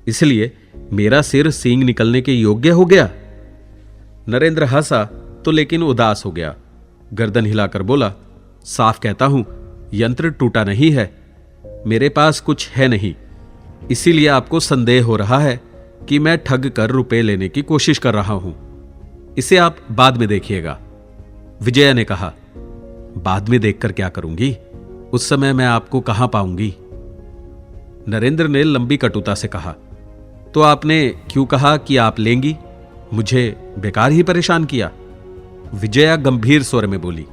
इसलिए मेरा सिर सींग निकलने के योग्य हो गया। नरेंद्र हंसा तो लेकिन उदास हो गया। गर्दन हिलाकर बोला, साफ कहता हूं, यंत्र टूटा नहीं है, मेरे पास कुछ है नहीं, इसीलिए आपको संदेह हो रहा है कि मैं ठग कर रुपए लेने की कोशिश कर रहा हूं। इसे आप बाद में देखिएगा। विजया ने कहा, बाद में देखकर क्या करूंगी? उस समय मैं आपको कहां पाऊंगी? नरेंद्र ने लंबी कटुता से कहा, तो आपने क्यों कहा कि आप लेंगी? मुझे बेकार ही परेशान किया। विजया गंभीर स्वर में बोली,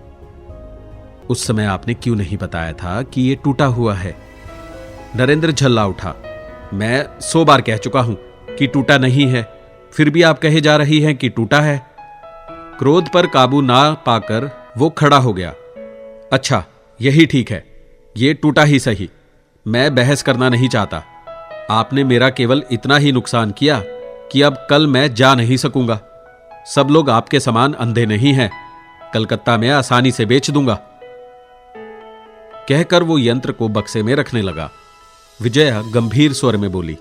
उस समय आपने क्यों नहीं बताया था कि यह टूटा हुआ है? नरेंद्र झल्ला उठा। मैं 100 बार कह चुका हूं कि टूटा नहीं है, फिर भी आप कहे जा रही हैं कि टूटा है। क्रोध पर काबू ना पाकर वो खड़ा हो गया। अच्छा, यही ठीक है, ये टूटा ही सही, मैं बहस करना नहीं चाहता। आपने मेरा केवल इतना ही नुकसान किया कि अब कल मैं जा नहीं सकूंगा। सब लोग आपके समान अंधे नहीं हैं, कलकत्ता में आसानी से बेच दूंगा। कहकर वो यंत्र को बक्से में रखने लगा। विजया गंभीर स्वर में बोली,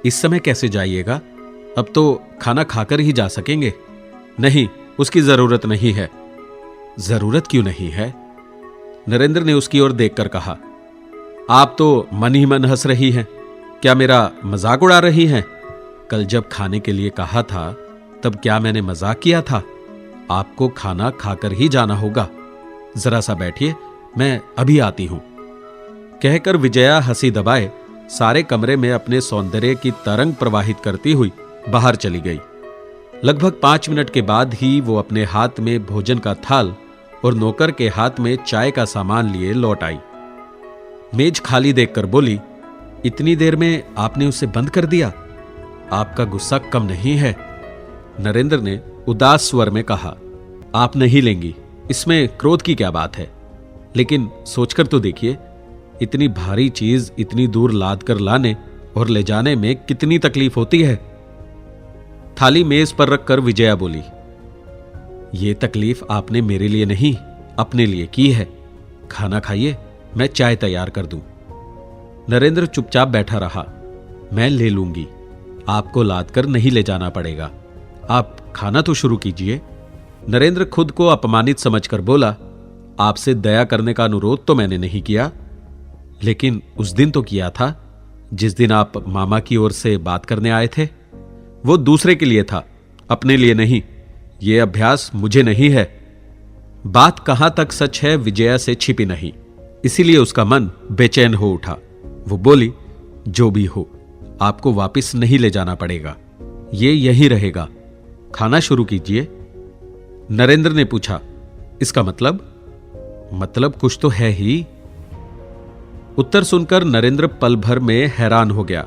इस समय कैसे जाइएगा? अब तो खाना खाकर ही जा सकेंगे। नहीं, उसकी जरूरत नहीं है। जरूरत क्यों नहीं है? नरेंद्र ने उसकी ओर देखकर कहा, आप तो मन ही मन हंस रही हैं, क्या मेरा मजाक उड़ा रही हैं? कल जब खाने के लिए कहा था तब क्या मैंने मजाक किया था? आपको खाना खाकर ही जाना होगा। जरा सा बैठिए, मैं अभी आती हूं। कहकर विजया हंसी दबाए सारे कमरे में अपने सौंदर्य की तरंग प्रवाहित करती हुई बाहर चली गई। लगभग 5 मिनट के बाद ही वो अपने हाथ में भोजन का थाल और नौकर के हाथ में चाय का सामान लिए लौट आई। मेज खाली देखकर बोली, इतनी देर में आपने उसे बंद कर दिया? आपका गुस्सा कम नहीं है? नरेंद्र ने उदास स्वर में कहा, आप नहीं लेंगी, इसमें क्रोध की क्या बात है? लेकिन सोचकर तो देखिए, इतनी भारी चीज इतनी दूर लाद कर लाने और ले जाने में कितनी तकलीफ होती है। थाली मेज पर रखकर विजया बोली, ये तकलीफ आपने मेरे लिए नहीं, अपने लिए की है। खाना खाइए, मैं चाय तैयार कर दूं। नरेंद्र चुपचाप बैठा रहा। मैं ले लूंगी, आपको लाद कर नहीं ले जाना पड़ेगा। आप खाना तो शुरू कीजिए। नरेंद्र खुद को अपमानित समझकर बोला, आपसे दया करने का अनुरोध तो मैंने नहीं किया, लेकिन उस दिन तो किया था जिस दिन आप मामा की ओर से बात करने आए थे। वो दूसरे के लिए था, अपने लिए नहीं। ये अभ्यास मुझे नहीं है। बात कहां तक सच है विजया से छिपी नहीं, इसीलिए उसका मन बेचैन हो उठा। वो बोली, जो भी हो, आपको वापस नहीं ले जाना पड़ेगा, ये यहीं रहेगा। खाना शुरू कीजिए। नरेंद्र ने पूछा, इसका मतलब कुछ तो है ही। उत्तर सुनकर नरेंद्र पल भर में हैरान हो गया,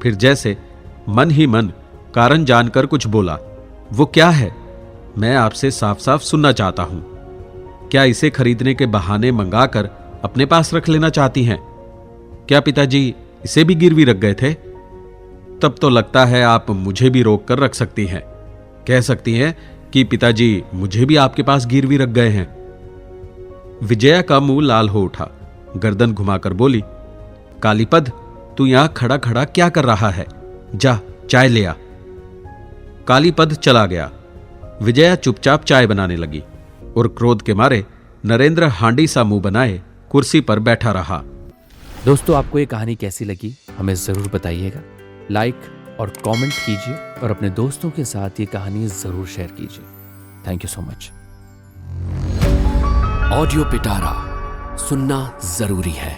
फिर जैसे मन ही मन कारण जानकर कुछ बोला। वो क्या है? मैं आपसे साफ साफ सुनना चाहता हूं। क्या इसे खरीदने के बहाने मंगाकर अपने पास रख लेना चाहती हैं? क्या पिताजी इसे भी गिरवी रख गए थे? तब तो लगता है आप मुझे भी रोक कर रख सकती हैं। कह सकती हैं कि पिताजी मुझे भी आपके पास गिरवी रख गए हैं। विजया का मुंह लाल हो उठा, गर्दन घुमाकर बोली, कालीपद, तू यहां खड़ा खड़ा क्या कर रहा है? जा चाय ले आ। कालीपद चला गया। विजया चुपचाप चाय बनाने लगी और क्रोध के मारे नरेंद्र हांडी सा मुंह बनाए कुर्सी पर बैठा रहा। दोस्तों, आपको ये कहानी कैसी लगी हमें ज़रूर बताइएगा। लाइक और कमेंट कीजिए और अपने दोस्तों के साथ ये कहानी ज़रूर शेयर कीजिए। Thank you so much. Audio पिटारा सुनना जरूरी है।